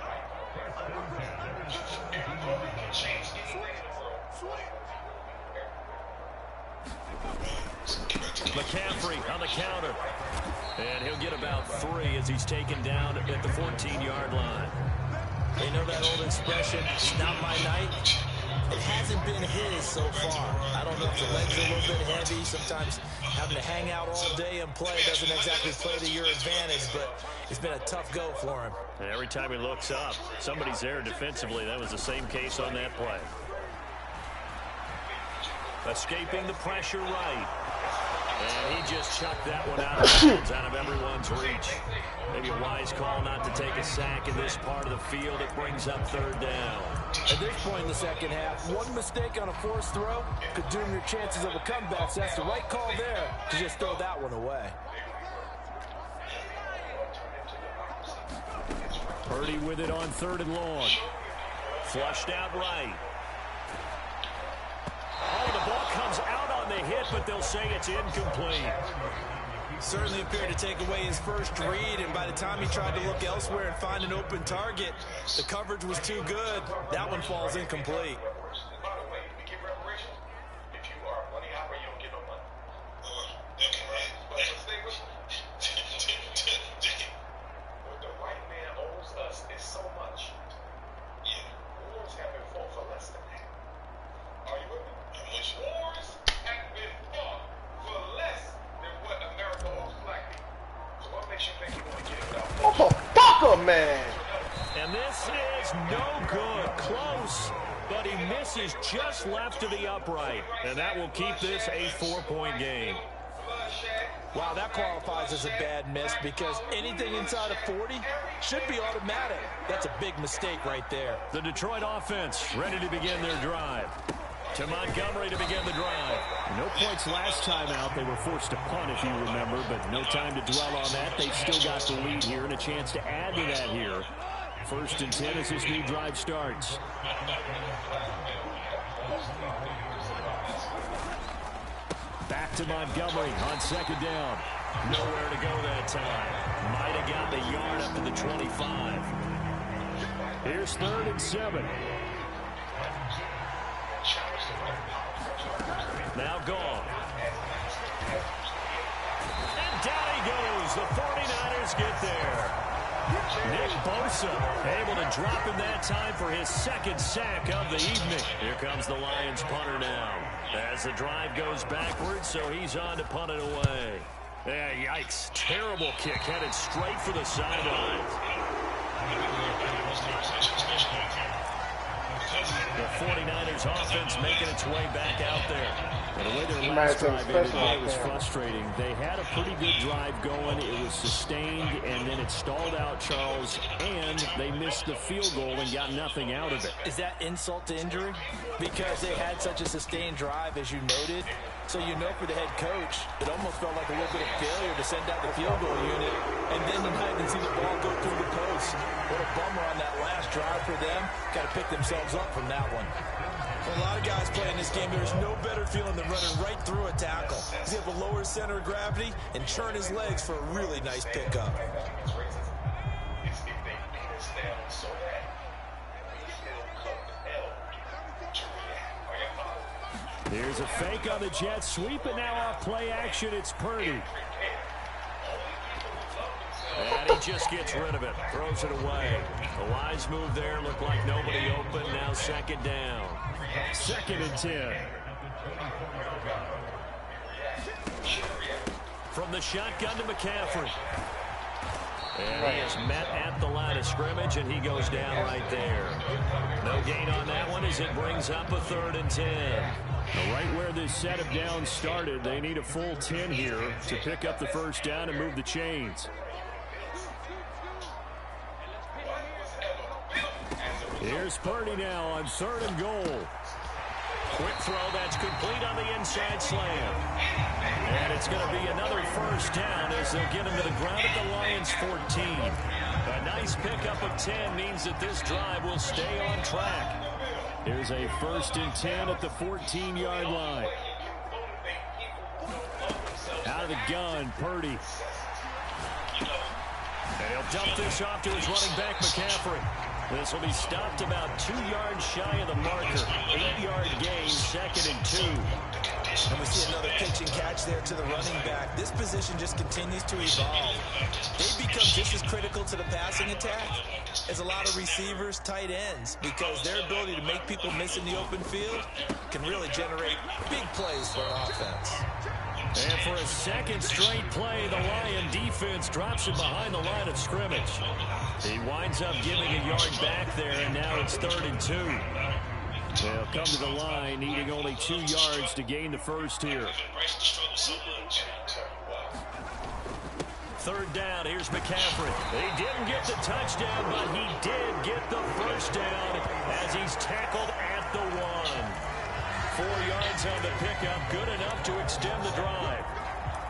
Speaker 6: McCaffrey on the counter. And he'll get about 3 as he's taken down at the 14-yard line.
Speaker 5: They know that old expression, it's not my night. It hasn't been his so far. I don't know if the legs are a little bit heavy. Sometimes having to hang out all day and play doesn't exactly play to your advantage, but it's been a tough go for him.
Speaker 6: And every time he looks up, somebody's there defensively. That was the same case on that play. Escaping the pressure right. And he just chucked that one out of bounds, out of everyone's reach. Maybe a wise call not to take a sack in this part of the field. It brings up 3rd down.
Speaker 4: At this point in the second half, one mistake on a forced throw could doom your chances of a comeback. So that's the right call there to just throw that one away.
Speaker 6: Purdy with it on 3rd and long. Flushed out right. Oh, the ball comes out on the hit, but they'll say it's incomplete.
Speaker 5: Certainly appeared to take away his first read, and by the time he tried to look elsewhere and find an open target, the coverage was too good. That one falls incomplete.
Speaker 9: Man.
Speaker 6: And this is no good. Close, but he misses just left of the upright. And that will keep this a 4-point game.
Speaker 4: Wow, that qualifies as a bad miss because anything inside of 40 should be automatic. That's a big mistake right there.
Speaker 6: The Detroit offense ready to begin their drive. To Montgomery to begin the drive. No points last time out. They were forced to punt, if you remember, but no time to dwell on that. They've still got the lead here and a chance to add to that here. 1st and 10 as this new drive starts. Back to Montgomery on 2nd down. Nowhere to go that time. Might have got the yard up to the 25. Here's 3rd and 7. Now gone. And down he goes. The 49ers get there. Nick Bosa able to drop him that time for his 2nd sack of the evening. Here comes the Lions punter now. As the drive goes backwards, so he's on to punt it away. Yeah, yikes. Terrible kick headed straight for the sideline. The 49ers offense making its way back out there. And the way their last drive ended today was frustrating. They had a pretty good drive going. It was sustained, and then it stalled out, Charles, and they missed the field goal and got nothing out of it.
Speaker 4: Is that insult to injury? Because they had such a sustained drive, as you noted. So you know for the head coach, it almost felt like a little bit of failure to send out the field goal unit and then to not even see the ball go through the post. What a bummer on that last drive for them. Got to pick themselves up from that one.
Speaker 5: For a lot of guys playing this game, there's no better feeling than running right through a tackle. He's able to lower his center of gravity and churn his legs for a really nice pickup.
Speaker 6: Here's a fake on the jet sweep, and now off play action, it's Purdy. And he
Speaker 3: He just gets rid of it, throws it away. A wise move there, looked like nobody open. Now second down.
Speaker 6: 2nd and 10.
Speaker 3: From the shotgun to McCaffrey. And he is met at the line of scrimmage, and he goes down right there. No gain on that one as it brings up a 3rd and 10.
Speaker 6: Now, right where this set of downs started, they need a full 10 here to pick up the first down and move the chains. Here's Purdy now on 3rd and goal.
Speaker 3: Quick throw that's complete on the inside slam. And it's going to be another first down as they'll get him to the ground at the Lions 14. A nice pickup of 10 means that this drive will stay on track.
Speaker 6: Here's a 1st and 10 at the 14-yard line. Out of the gun, Purdy.
Speaker 3: And he'll dump this off to his running back, McCaffrey. This will be stopped about 2 yards shy of the marker. 8-yard gain, 2nd and 2.
Speaker 5: And we see another pitch and catch there to the running back. This position just continues to evolve. They become just as critical to the passing attack as a lot of receivers, tight ends, because their ability to make people miss in the open field can really generate big plays for an offense.
Speaker 3: And for a 2nd straight play, the Lion defense drops it behind the line of scrimmage. He winds up giving a yard back there, and now it's 3rd and 2.
Speaker 6: They'll come to the line, needing only 2 yards to gain the first here.
Speaker 3: 3rd down, here's McCaffrey. He didn't get the touchdown, but he did get the first down as he's tackled at the 1. 4 yards on the pickup, good enough to extend the drive.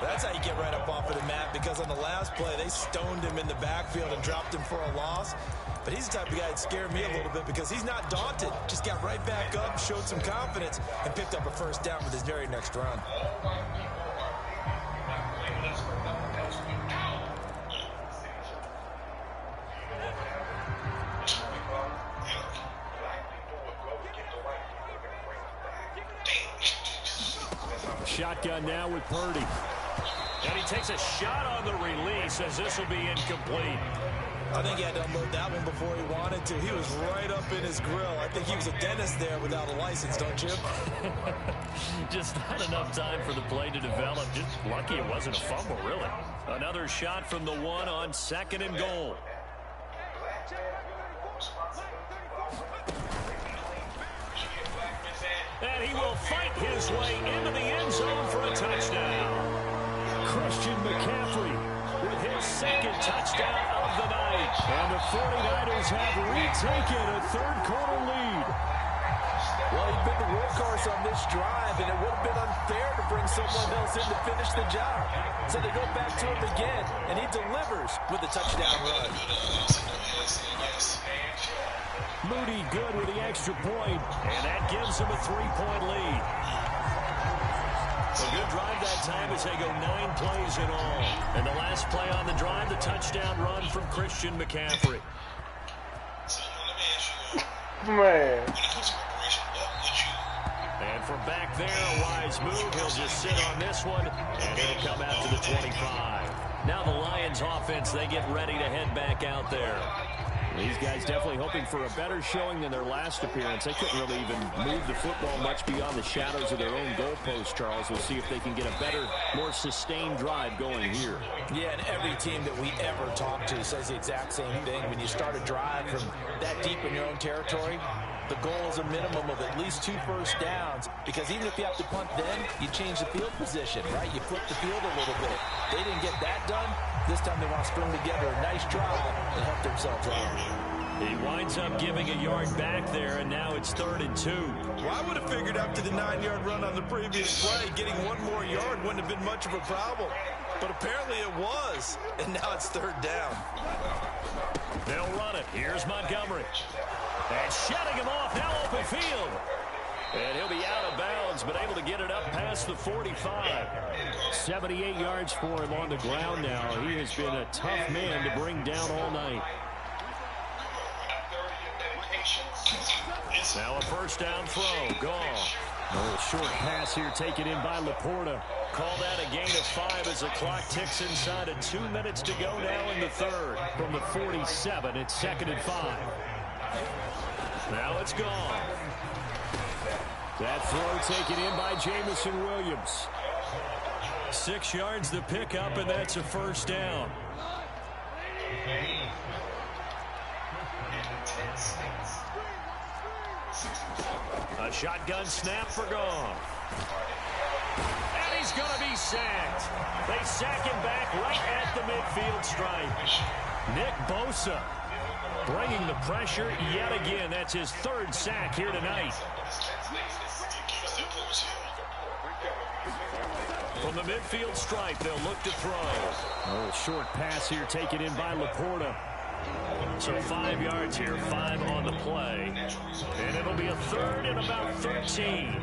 Speaker 5: That's how you get right up off of the mat, because on the last play, they stoned him in the backfield and dropped him for a loss. But he's the type of guy that scared me a little bit because he's not daunted. Just got right back up, showed some confidence, and picked up a first down with his very next run.
Speaker 6: Shotgun now with Purdy.
Speaker 3: And he takes a shot on the release as this will be incomplete.
Speaker 5: I think he had to unload that one before he wanted to. He was right up in his grill. I think he was a dentist there without a license, don't you?
Speaker 3: Just not enough time for the play to develop. Just lucky it wasn't a fumble, really. Another shot from the 1 on 2nd and goal. And he will fight his way into the end zone for a touchdown.
Speaker 6: Christian McCaffrey with his 2nd touchdown of the night. And the 49ers have retaken a 3rd quarter lead.
Speaker 4: Well, he's been the workhorse on this drive, and it would have been unfair to bring someone else in to finish the job. So they go back to him again, and he delivers with a touchdown run.
Speaker 6: Moody good with the extra point.
Speaker 3: And that gives him a 3-point lead. A good drive that time as they go 9 plays in all. And the last play on the drive, the touchdown run from Christian McCaffrey.
Speaker 9: Man.
Speaker 3: And from back there, a wise move. He'll just sit on this one, and it'll come out to the 25. Now the Lions offense, they get ready to head back out there.
Speaker 6: These guys definitely hoping for a better showing than their last appearance. They couldn't really even move the football much beyond the shadows of their own goalpost, Charles. We'll see if they can get a better, more sustained drive going here.
Speaker 4: Yeah, and every team that we ever talk to says the exact same thing. When you start a drive from that deep in your own territory, the goal is a minimum of at least 2 first downs, because even if you have to punt then, you change the field position, right? You flip the field a little bit. They didn't get that done. This time they want to string together a nice drive and help themselves out.
Speaker 3: He winds up giving a yard back there, and now it's 3rd and 2.
Speaker 5: Well, I would have figured after the 9-yard run on the previous play, getting 1 more yard wouldn't have been much of a problem. But apparently it was, and now it's 3rd down.
Speaker 3: They'll run it. Here's Montgomery. And shutting him off, now open field. And he'll be out of bounds, but able to get it up past the 45.
Speaker 6: 78 yards for him on the ground now. He has been a tough man to bring down all night.
Speaker 3: Now a first down throw. Gone. A little short pass here taken in by Laporta. Call that a gain of 5 as the clock ticks inside of 2 minutes to go now in the third. From the 47, it's 2nd and 5. Now it's gone. That throw taken in by Jamison Williams. 6 yards the pickup, and that's a first down. A shotgun snap for Gone. And he's going to be sacked. They sack him back right at the midfield stripe. Nick Bosa bringing the pressure yet again. That's his 3rd sack here tonight. From the midfield stripe, they'll look to throw. A little short pass here taken in by Laporta. So 5 yards here, 5 on the play. And it'll be a 3rd and about 13.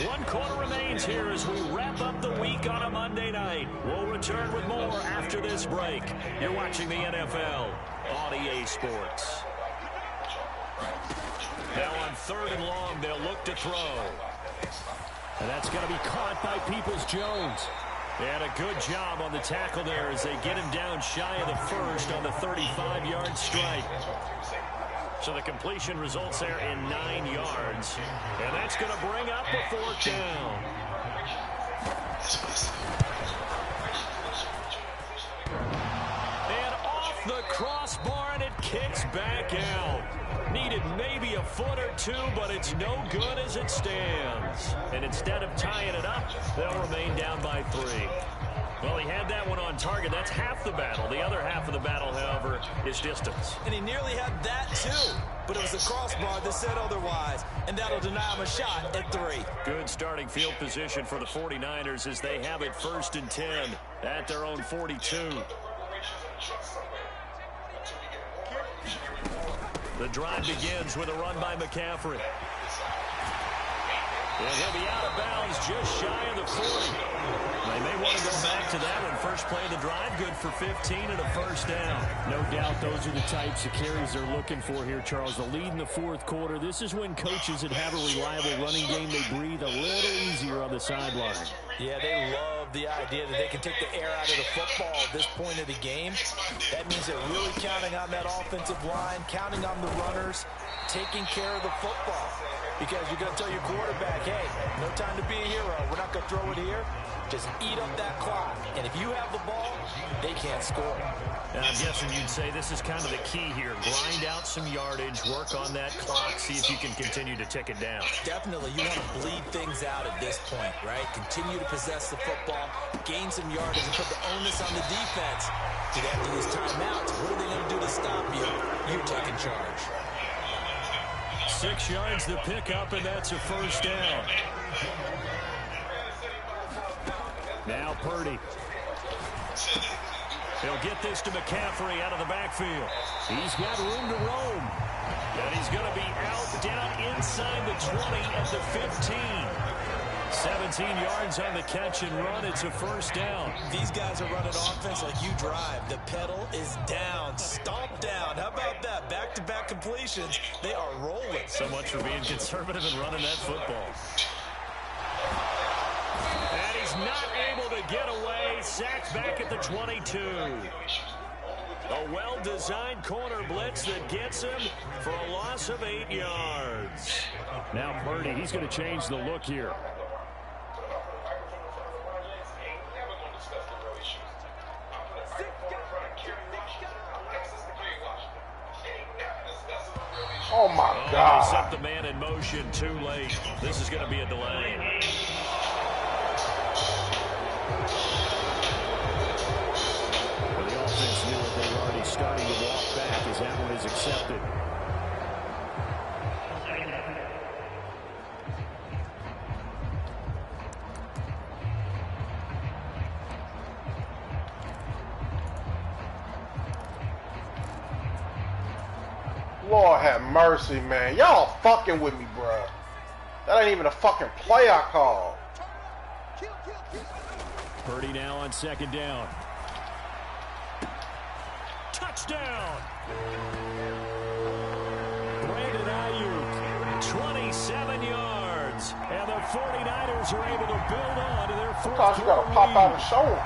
Speaker 3: One quarter remains here as we wrap up the week on a Monday night. We'll return with more after this break. You're watching the NFL on EA Sports. Now on 3rd and long, they'll look to throw. And that's going to be caught by Peoples-Jones. They had a good job on the tackle there as they get him down shy of the first on the 35-yard strike. So the completion results there in 9 yards. And that's going to bring up a 4th down. And off the crossbar, and it kicks back out. Needed maybe a foot or 2, but it's no good as it stands. And instead of tying it up, they'll remain down by 3. Well, he had that one on target. That's half the battle. The other half of the battle, however, is distance.
Speaker 5: And he nearly had that, too. But it was the crossbar that said otherwise, and that'll deny him a shot at 3.
Speaker 3: Good starting field position for the 49ers as they have it 1st and 10 at their own 42. The drive begins with a run by McCaffrey. And he'll be out of bounds just shy of the 40. They may want to go back to that one. First play of the drive, good for 15 and a 1st down.
Speaker 6: No doubt those are the types of carries they're looking for here, Charles. The lead in the 4th quarter. This is when coaches that have a reliable running game, they breathe a little easier on the sideline.
Speaker 5: Yeah, they love the idea that they can take the air out of the football at this point of the game. That means they're really counting on that offensive line, counting on the runners, taking care of the football. Because you're going to tell your quarterback, hey, no time to be a hero. We're not going to throw it here. Just eat up that clock. And if you have the ball, they can't score.
Speaker 3: And I'm guessing you'd say this is kind of the key here. Grind out some yardage, work on that clock, see if you can continue to tick it down.
Speaker 5: Definitely. You want to bleed things out at this point, right? Continue to possess the football, gain some yardage, and put the onus on the defense. Do they have to use timeouts? What are they going to do to stop you? You're taking charge.
Speaker 3: 6 yards the pickup, and that's a 1st down. Now Purdy. He'll get this to McCaffrey out of the backfield. He's got room to roam. And he's going to be out down inside the 20 at the 15. 17 yards on the catch and run. It's a 1st down.
Speaker 5: These guys are running offense like you drive. The pedal is down. Stomp down. How about that? Back-to-back completions. They are rolling.
Speaker 3: So much for being conservative and running that football. And he's not able to get away. Sacked back at the 22. A well-designed corner blitz that gets him for a loss of 8 yards.
Speaker 6: Now Purdy, he's going to change the look here.
Speaker 9: Oh, my God.
Speaker 3: He set the man in motion too late. This is going to be a delay.
Speaker 6: Well, the offense knew that they were already starting to walk back as that one is accepted.
Speaker 9: Lord have mercy, man. Y'all fucking with me, bro. That ain't even a fucking play I called.
Speaker 6: Purdy now on 2nd down. Touchdown! Brandon Ayuk, 27 yards. And the 49ers are able to build on to their fourth quarter.
Speaker 9: You got to pop out and show them.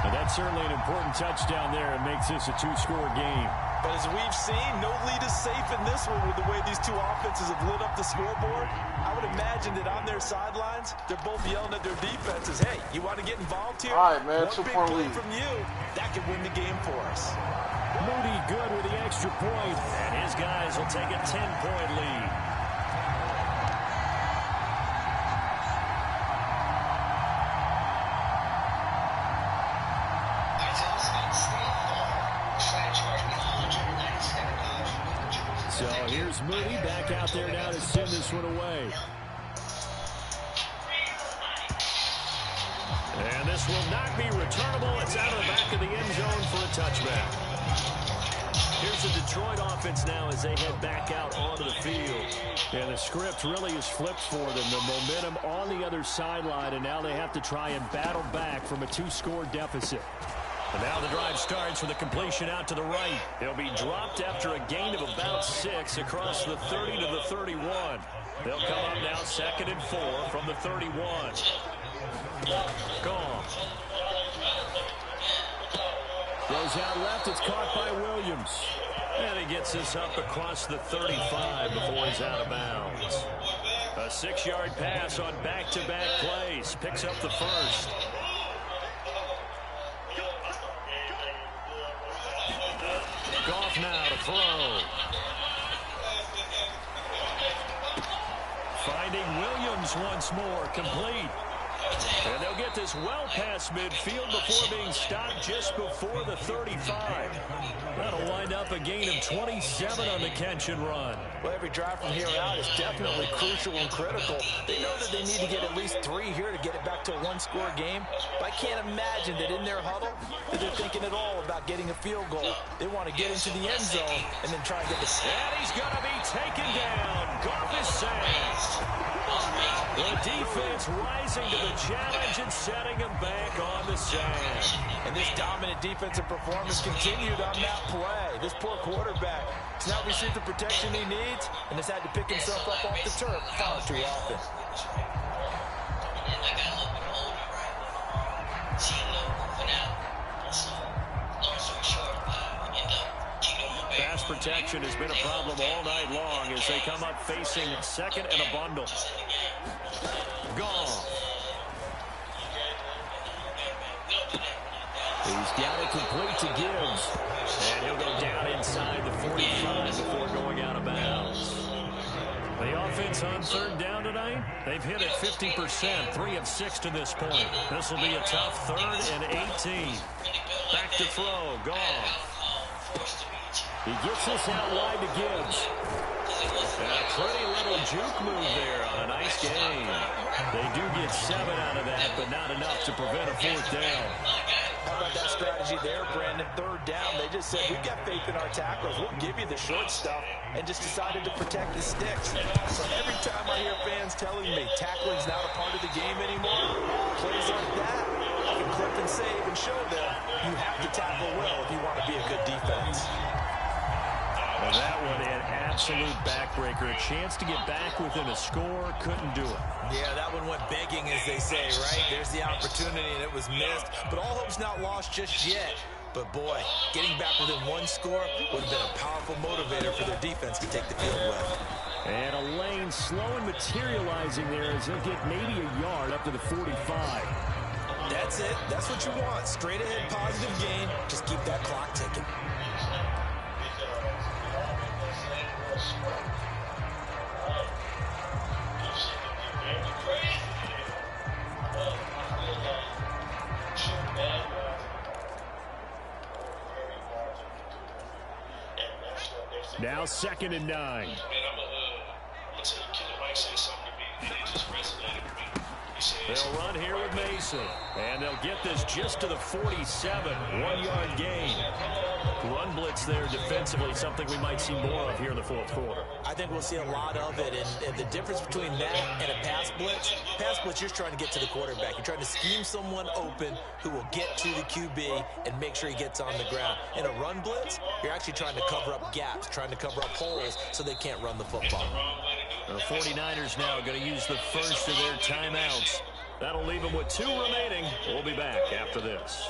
Speaker 6: And that's certainly an important touchdown there. It makes this a two-score game.
Speaker 4: But as we've seen, no lead is safe in this one with the way these two offenses have lit up the scoreboard. I would imagine that on their sidelines, they're both yelling at their defenses, hey, you want to get involved here?
Speaker 9: All right, man,
Speaker 4: one big
Speaker 9: 2-point
Speaker 4: play
Speaker 9: lead.
Speaker 4: from you, that could win the game for us.
Speaker 6: Moody good with the extra point, and his guys will take a 10-point lead. So here's Moody back out there now to send this one away. And this will not be returnable. It's out of the back of the end zone for a touchback. Here's the Detroit offense now as they head back out onto the field. And the script really is flipped for them. The momentum on the other sideline, and now they have to try and battle back from a two-score deficit. And now the drive starts with a completion out to the right. They'll be dropped after a gain of about 6 across the 30 to the 31. They'll come up now 2nd and 4 from the 31. Gone. Goes out left. It's caught by Williams. And he gets this up across the 35 before he's out of bounds. A 6-yard pass on back-to-back plays. Picks up the first. Goff now to throw. Finding Williams once more, complete. And they'll get this well past midfield before being stopped just before the 35. That'll wind up a gain of 27 on the catch and run.
Speaker 4: Well, every drive from here out is definitely crucial and critical. They know that they need to get at least 3 here to get it back to a one-score game. But I can't imagine that in their huddle that they're thinking at all about getting a field goal. They want to get into the end zone and then try and get the...
Speaker 6: And he's going to be taken down. Goff is sacked. The defense rising to the challenge and setting him back on the sand.
Speaker 4: And this dominant defensive performance continued on that play. This poor quarterback has not received the protection he needs and has had to pick himself up off the turf far too often.
Speaker 6: Pass protection has been a problem all night long as they come up facing 2nd and a bundle. Gone. He's got it complete to Gibbs. And he'll go down inside the 45 before going out of bounds. The offense on 3rd down tonight, they've hit it 50%, 3 of 6 to this point. This will be a tough 3rd and 18. Back to throw, Goff. He gets this out wide to Gibbs. And a pretty little juke move there on a nice game. They do get 7 out of that, but not enough to prevent a 4th down.
Speaker 4: How about that strategy there, Brandon? 3rd down, they just said, we've got faith in our tacklers. We'll give you the short stuff, and just decided to protect the sticks. So every time I hear fans telling me tackling's not a part of the game anymore, plays like that, I can clip and save and show them you have to tackle well if you want to be a good defense.
Speaker 6: Well, that one an absolute backbreaker. A chance to get back within a score, couldn't do it.
Speaker 5: Yeah, that one went begging, as they say, right? There's the opportunity, and it was missed. But all hope's not lost just yet. But, boy, getting back within 1 score would have been a powerful motivator for their defense to take the field with.
Speaker 6: And a lane slow and materializing there as they'll get maybe a yard up to the 45.
Speaker 5: That's it. That's what you want. Straight ahead, positive gain. Just keep that clock ticking.
Speaker 6: Now 2nd and 9.
Speaker 1: Man, I'm a Mike said something to me, and it just resonated with me. He said,
Speaker 3: They'll run here with Mason. And they'll get this just to the 47. 1-yard gain. Run blitz there defensively, something we might see more of here in the fourth quarter.
Speaker 5: I think we'll see a lot of it. And the difference between that and a pass blitz, you're trying to get to the quarterback. You're trying to scheme someone open who will get to the QB and make sure he gets on the ground. In a run blitz, you're actually trying to cover up gaps, trying to cover up holes so they can't run the football.
Speaker 3: The 49ers now going to use the first of their timeouts. That'll leave them with 2 remaining. We'll be back after this.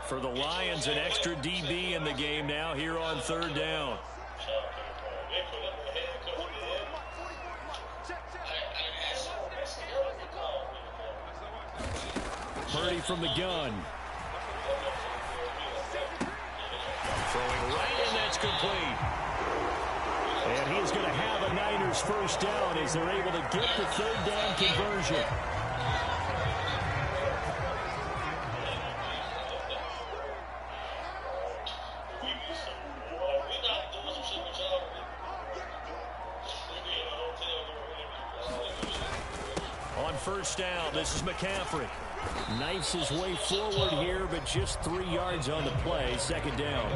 Speaker 3: For the Lions, an extra DB in the game now here on 3rd down. Purdy from the gun. Throwing right, and that's complete. And he is going to have a Niners first down as they're able to get the 3rd down conversion. On first down, this is McCaffrey. Knifes his way forward here, but just 3 yards on the play. 2nd down.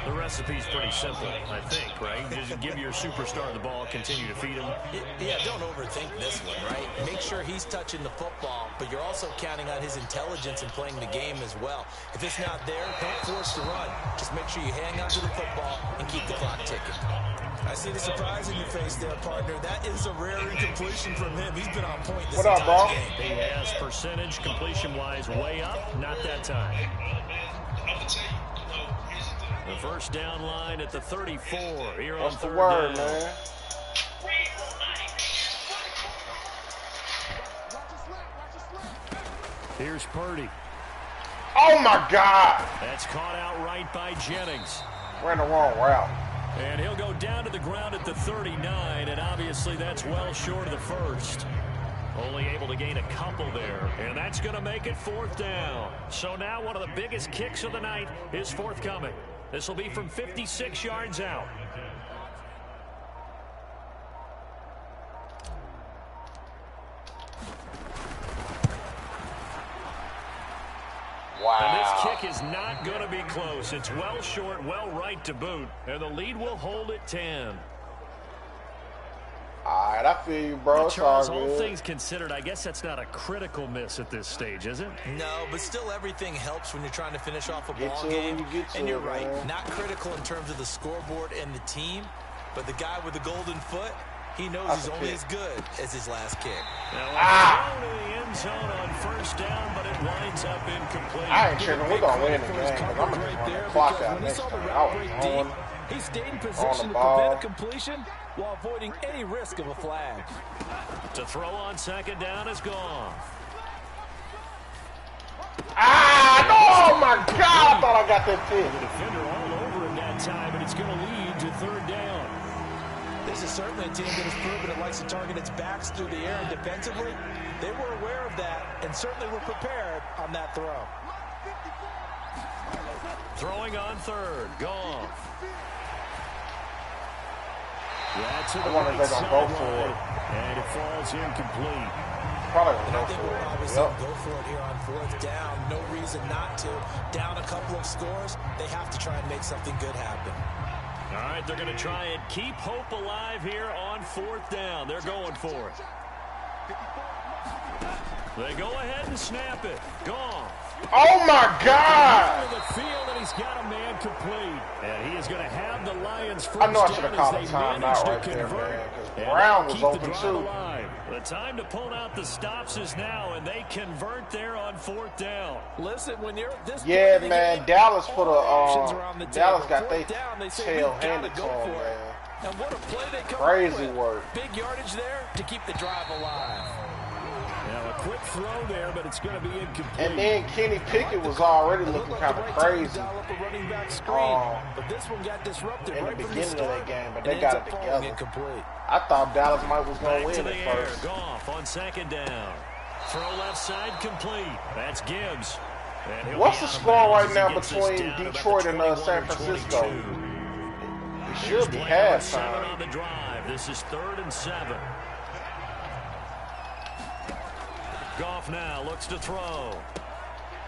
Speaker 3: The recipe's pretty simple, I think, right? Just give your superstar the ball, continue to feed him.
Speaker 5: Yeah, don't overthink this one, right? Make sure he's touching the football, but you're also counting on his intelligence in playing the game as well. If it's not there, don't force the run. Just make sure you hang on to the football and keep the clock ticking. I see the surprise in your face there, partner. That is a rare incompletion from him. He's been on point this entire game.
Speaker 3: He has percentage completion-wise way up. Not that time. The first down line at the 34 here on 3rd down.
Speaker 9: Man?
Speaker 3: Here's Purdy.
Speaker 9: Oh, my God.
Speaker 3: That's caught outright by Jennings.
Speaker 9: Ran the wrong route.
Speaker 3: And he'll go down to the ground at the 39, and obviously that's well short of the first. Only able to gain a couple there, and that's going to make it 4th down. So now one of the biggest kicks of the night is forthcoming. This will be from 56 yards out.
Speaker 9: Wow.
Speaker 3: And this kick is not going to be close. It's well short, well right to boot, and the lead will hold at 10.
Speaker 9: All right, I feel you, bro.
Speaker 3: Charles, all things considered, I guess that's not a critical miss at this stage, is it?
Speaker 5: No, but still everything helps when you're trying to finish off a ball game. And you're right, not critical in terms of the scoreboard and the team, but the guy with the golden foot, he knows he's only as good as his last kick.
Speaker 3: Now, throw to the end zone on first down, but it winds up incomplete.
Speaker 9: I ain't tripping. We're going to win the game, because I'm going to run the clock out next time.
Speaker 4: He stayed in position to prevent a completion while avoiding any risk of a flag.
Speaker 3: To throw on 2nd down is gone.
Speaker 9: Oh, my God. I thought I got that pick.
Speaker 3: The defender all over him that time, but it's going to lead to 3rd down.
Speaker 4: This is certainly a team that has proven it likes to target its backs through the air and defensively. They were aware of that and certainly were prepared on that throw.
Speaker 3: Throwing on 3rd. Goff. That's to the
Speaker 9: I wonder if they're going to go for it.
Speaker 3: And it falls incomplete.
Speaker 9: Probably
Speaker 5: and I think we'll probably see them go for it here on 4th down. No reason not to. Down a couple of scores, they have to try and make something good happen.
Speaker 3: All right, they're going to try and keep hope alive here on 4th down. They're going for it. They go ahead and snap it. Goff.
Speaker 9: Oh, my God.
Speaker 3: The field, and he's got a man complete. And he is going to have the Lions first
Speaker 9: I know I should have
Speaker 3: down
Speaker 9: called
Speaker 3: as
Speaker 9: a
Speaker 3: they
Speaker 9: timeout
Speaker 3: manage to
Speaker 9: right there,
Speaker 3: convert.
Speaker 9: man, because Brown was open, too.
Speaker 3: The time to pull out the stops is now, and they convert there on 4th down.
Speaker 4: Listen, when you're this
Speaker 9: man, Dallas put
Speaker 4: a
Speaker 9: Dallas got their
Speaker 4: tail
Speaker 9: handed to him, man.
Speaker 4: And what a play they come
Speaker 9: Crazy
Speaker 4: with.
Speaker 9: work.
Speaker 4: Big yardage there to keep the drive alive.
Speaker 3: Now a quick throw there, but it's going to be incomplete.
Speaker 9: And then Kenny Pickett was already looking kind of crazy.
Speaker 4: But this one got disrupted
Speaker 9: in
Speaker 4: right
Speaker 9: the
Speaker 4: from
Speaker 9: beginning
Speaker 4: the start,
Speaker 9: of that game, but they got it together.
Speaker 4: Incomplete.
Speaker 9: I thought Dallas was going to
Speaker 3: Back
Speaker 9: win
Speaker 3: to the
Speaker 9: at
Speaker 3: air.
Speaker 9: first.
Speaker 3: Goff on 2nd down. Throw left side complete. That's Gibbs.
Speaker 9: What's the score right now between Detroit and San Francisco? It should be halftime.
Speaker 3: On the drive. drive. This is 3rd and 7. Goff now looks to throw.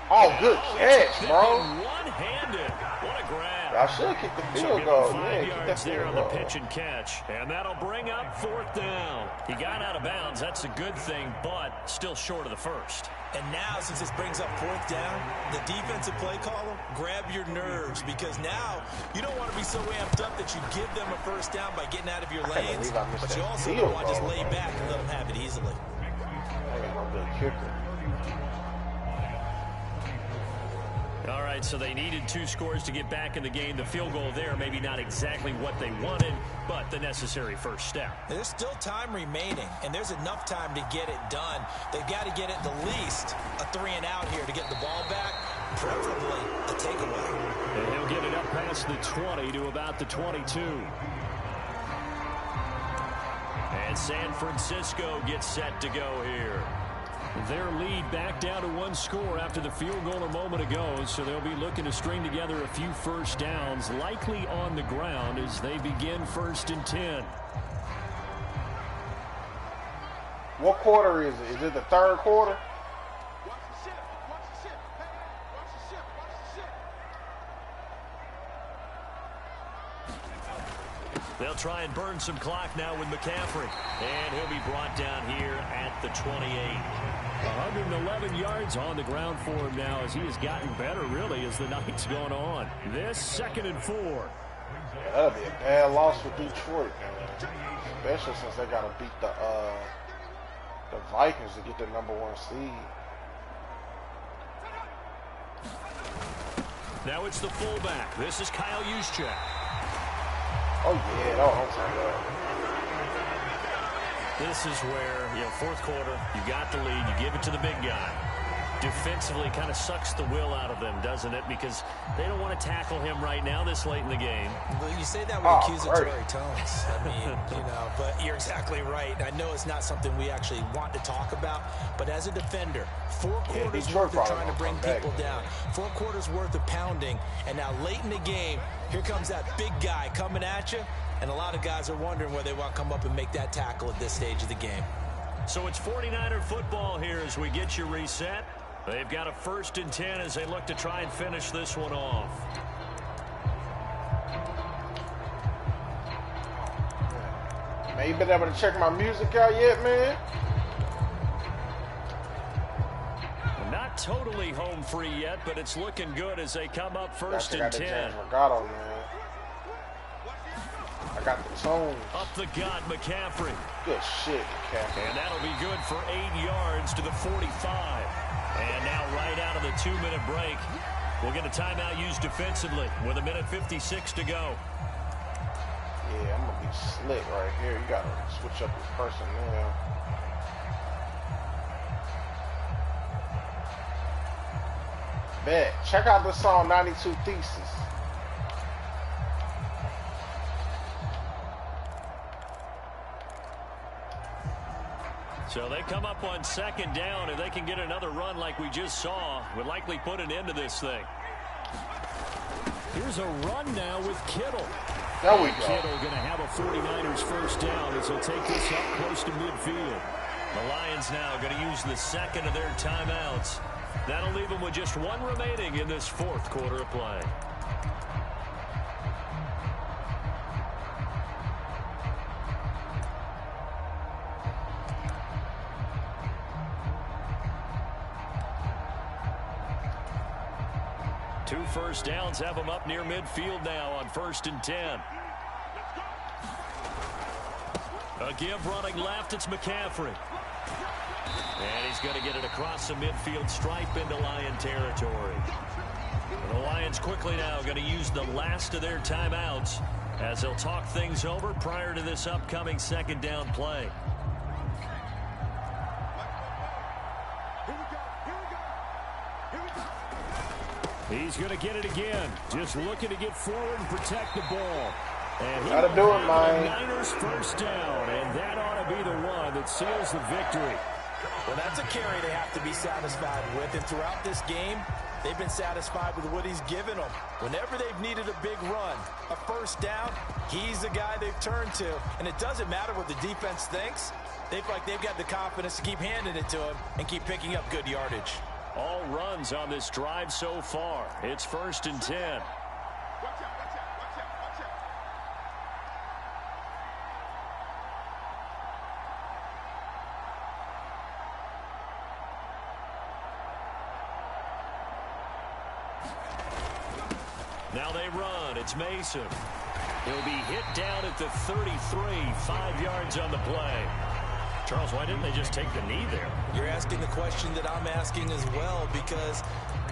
Speaker 9: Oh, good catch, bro.
Speaker 3: One-handed. What a grab.
Speaker 9: I should kick the field goal.
Speaker 3: 5 yards there on the pitch and catch. And that'll bring up 4th down. He got out of bounds. That's a good thing, but still short of the first.
Speaker 5: And now, since this brings up 4th down, the defensive play caller, grab your nerves, because now you don't want to be so amped up that you give them a first down by getting out of your lanes, but you also don't want to just lay back and let them have it easily.
Speaker 9: I got no good kicker.
Speaker 3: All right, so they needed 2 scores to get back in the game. The field goal there, maybe not exactly what they wanted, but the necessary first step.
Speaker 5: There's still time remaining, and there's enough time to get it done. They've got to get at the least a 3-and-out here to get the ball back, preferably a takeaway.
Speaker 3: And he'll get it up past the 20 to about the 22. And San Francisco gets set to go here. Their lead back down to 1 score after the field goal a moment ago, so they'll be looking to string together a few first downs, likely on the ground as they begin 1st and 10.
Speaker 9: What quarter is it? Is it the 3rd quarter?
Speaker 3: They'll try and burn some clock now with McCaffrey. And he'll be brought down here at the 28.
Speaker 6: 111 yards on the ground for him now as he has gotten better, really, as the night's gone on. This 2nd and 4.
Speaker 9: Yeah, that'll be a bad loss for Detroit, man. Especially since they got to beat the Vikings to get the #1 seed.
Speaker 3: Now it's the fullback. This is Kyle Juszczyk.
Speaker 9: Oh, yeah. Don't say that.
Speaker 3: This is where, 4th quarter, you got the lead, you give it to the big guy. Defensively, kind of sucks the will out of them, doesn't it? Because they don't want to tackle him right now this late in the game.
Speaker 5: Well, you say that with accusatory tones. I mean, but you're exactly right. I know it's not something we actually want to talk about, but as a defender, 4 quarters worth of trying to bring people down, 4 quarters worth of pounding, and now late in the game, here comes that big guy coming at you, and a lot of guys are wondering whether they want to come up and make that tackle at this stage of the game.
Speaker 3: So it's 49er football here as we get you reset. They've got a 1st and 10 as they look to try and finish this one off.
Speaker 9: Man, you been able to check my music out yet, man?
Speaker 3: Not totally home free yet, but it's looking good as they come up 1st and 10.
Speaker 9: Regato, man. I got the tone.
Speaker 3: Up the gut, McCaffrey.
Speaker 9: Good shit, McCaffrey.
Speaker 3: And that'll be good for 8 yards to the 45. And now right out of the 2-minute break, we'll get a timeout used defensively with 1:56 to go.
Speaker 9: Yeah, I'm going to be slick right here. You got to switch up this personnel. Bet. Check out the song 92 Thesis.
Speaker 3: So they come up on 2nd down, and they can get another run like we just saw. Would likely put an end to this thing.
Speaker 6: Here's a run now with Kittle.
Speaker 9: There we go.
Speaker 6: Kittle going to have a 49ers first down as he'll take this up close to midfield.
Speaker 3: The Lions now going to use the 2nd of their timeouts. That'll leave them with just 1 remaining in this 4th quarter of play. Two first downs have them up near midfield now on 1st and 10. A give running left, it's McCaffrey. And he's going to get it across the midfield stripe into Lion territory. The Lions quickly now going to use the last of their timeouts as they'll talk things over prior to this upcoming 2nd down play.
Speaker 6: He's going to get it again. Just looking to get forward and protect the ball. And he
Speaker 9: gotta do it, man.
Speaker 6: Niners first down, and that ought to be the one that seals the victory.
Speaker 4: Well, that's a carry they have to be satisfied with. And throughout this game, they've been satisfied with what he's given them. Whenever they've needed a big run, a first down, he's the guy they've turned to. And it doesn't matter what the defense thinks. They feel like they've got the confidence to keep handing it to him and keep picking up good yardage.
Speaker 6: All runs on this drive so far. It's 1st and 10. Now they run. It's Mason. He'll be hit down at the 33, 5 yards on the play. Charles, why didn't they just take the knee there?
Speaker 5: You're asking the question that I'm asking as well, because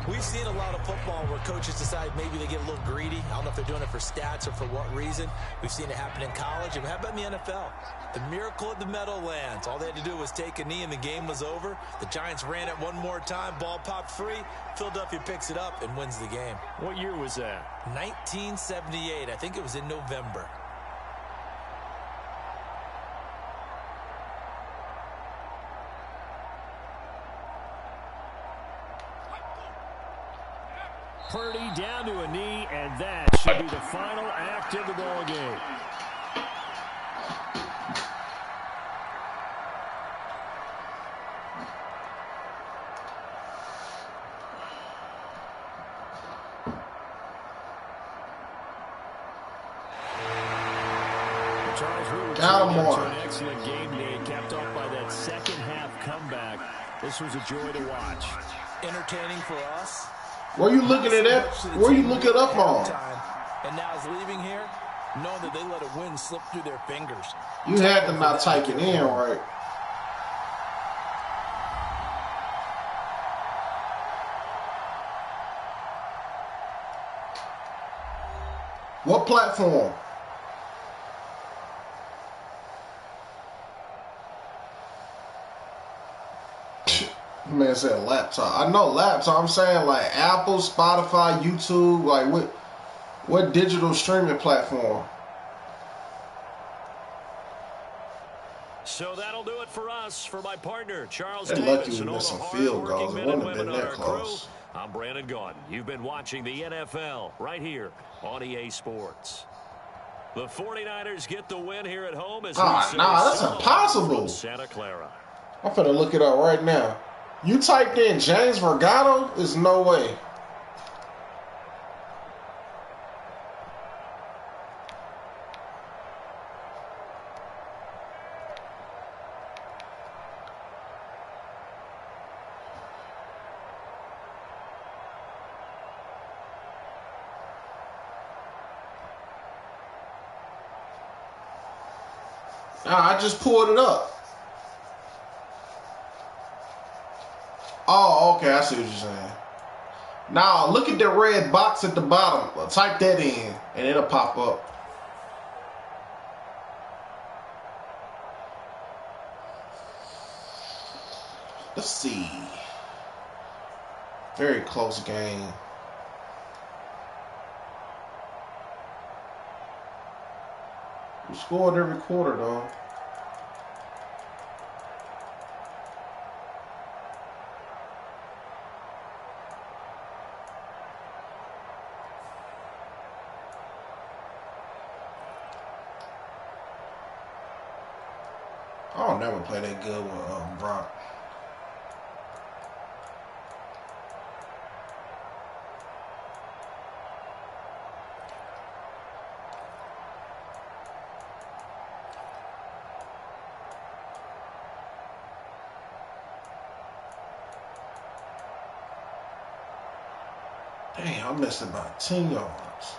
Speaker 5: we've seen a lot of football where coaches decide maybe they get a little greedy. I don't know if they're doing it for stats or for what reason. We've seen it happen in college. And how about in the NFL? The miracle of the Meadowlands. All they had to do was take a knee and the game was over. The Giants ran it one more time. Ball popped free. Philadelphia picks it up and wins the game.
Speaker 6: What year was that?
Speaker 5: 1978. I think it was in November.
Speaker 6: Purdy down to a knee, and that should be the final act of the ball game.
Speaker 9: Got him on.
Speaker 6: An excellent game day, capped off by that second half comeback. This was a joy to watch.
Speaker 5: Entertaining for us.
Speaker 9: Where you looking at that? Where you looking up on?
Speaker 5: And now is leaving here, knowing that they let a win slip through their fingers.
Speaker 9: You had to not type it in, right? What platform? Man said laptop. I know laptop. I'm saying like Apple, Spotify, YouTube. Like what digital streaming platform?
Speaker 6: So that'll do it for us. For my partner, Charles
Speaker 9: They're
Speaker 6: Davis,
Speaker 9: lucky we
Speaker 6: and all
Speaker 9: missed
Speaker 6: the
Speaker 9: some field
Speaker 6: hardworking
Speaker 9: goals. It
Speaker 6: men and
Speaker 9: wouldn't have
Speaker 6: women
Speaker 9: been
Speaker 6: on
Speaker 9: that
Speaker 6: our crew,
Speaker 9: close.
Speaker 6: I'm Brandon Gaudin. You've been watching the NFL right here on EA Sports. The 49ers get the win here at home as
Speaker 9: that's impossible.
Speaker 6: From Santa Clara.
Speaker 9: I'm finna look it up right now. You typed in James Vergado? There's no way. I just pulled it up. Oh, okay, I see what you're saying. Now, look at the red box at the bottom. Well, type that in, and it'll pop up. Let's see. Very close game. We scored every quarter, though. I don't never play that good with Brock. Dang, I missed about 10 yards.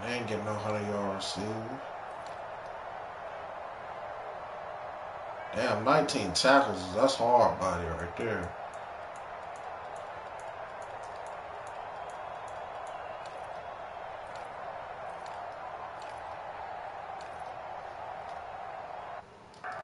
Speaker 9: They ain't getting no 100-yard receiver. Damn, 19 tackles. That's hard body right there.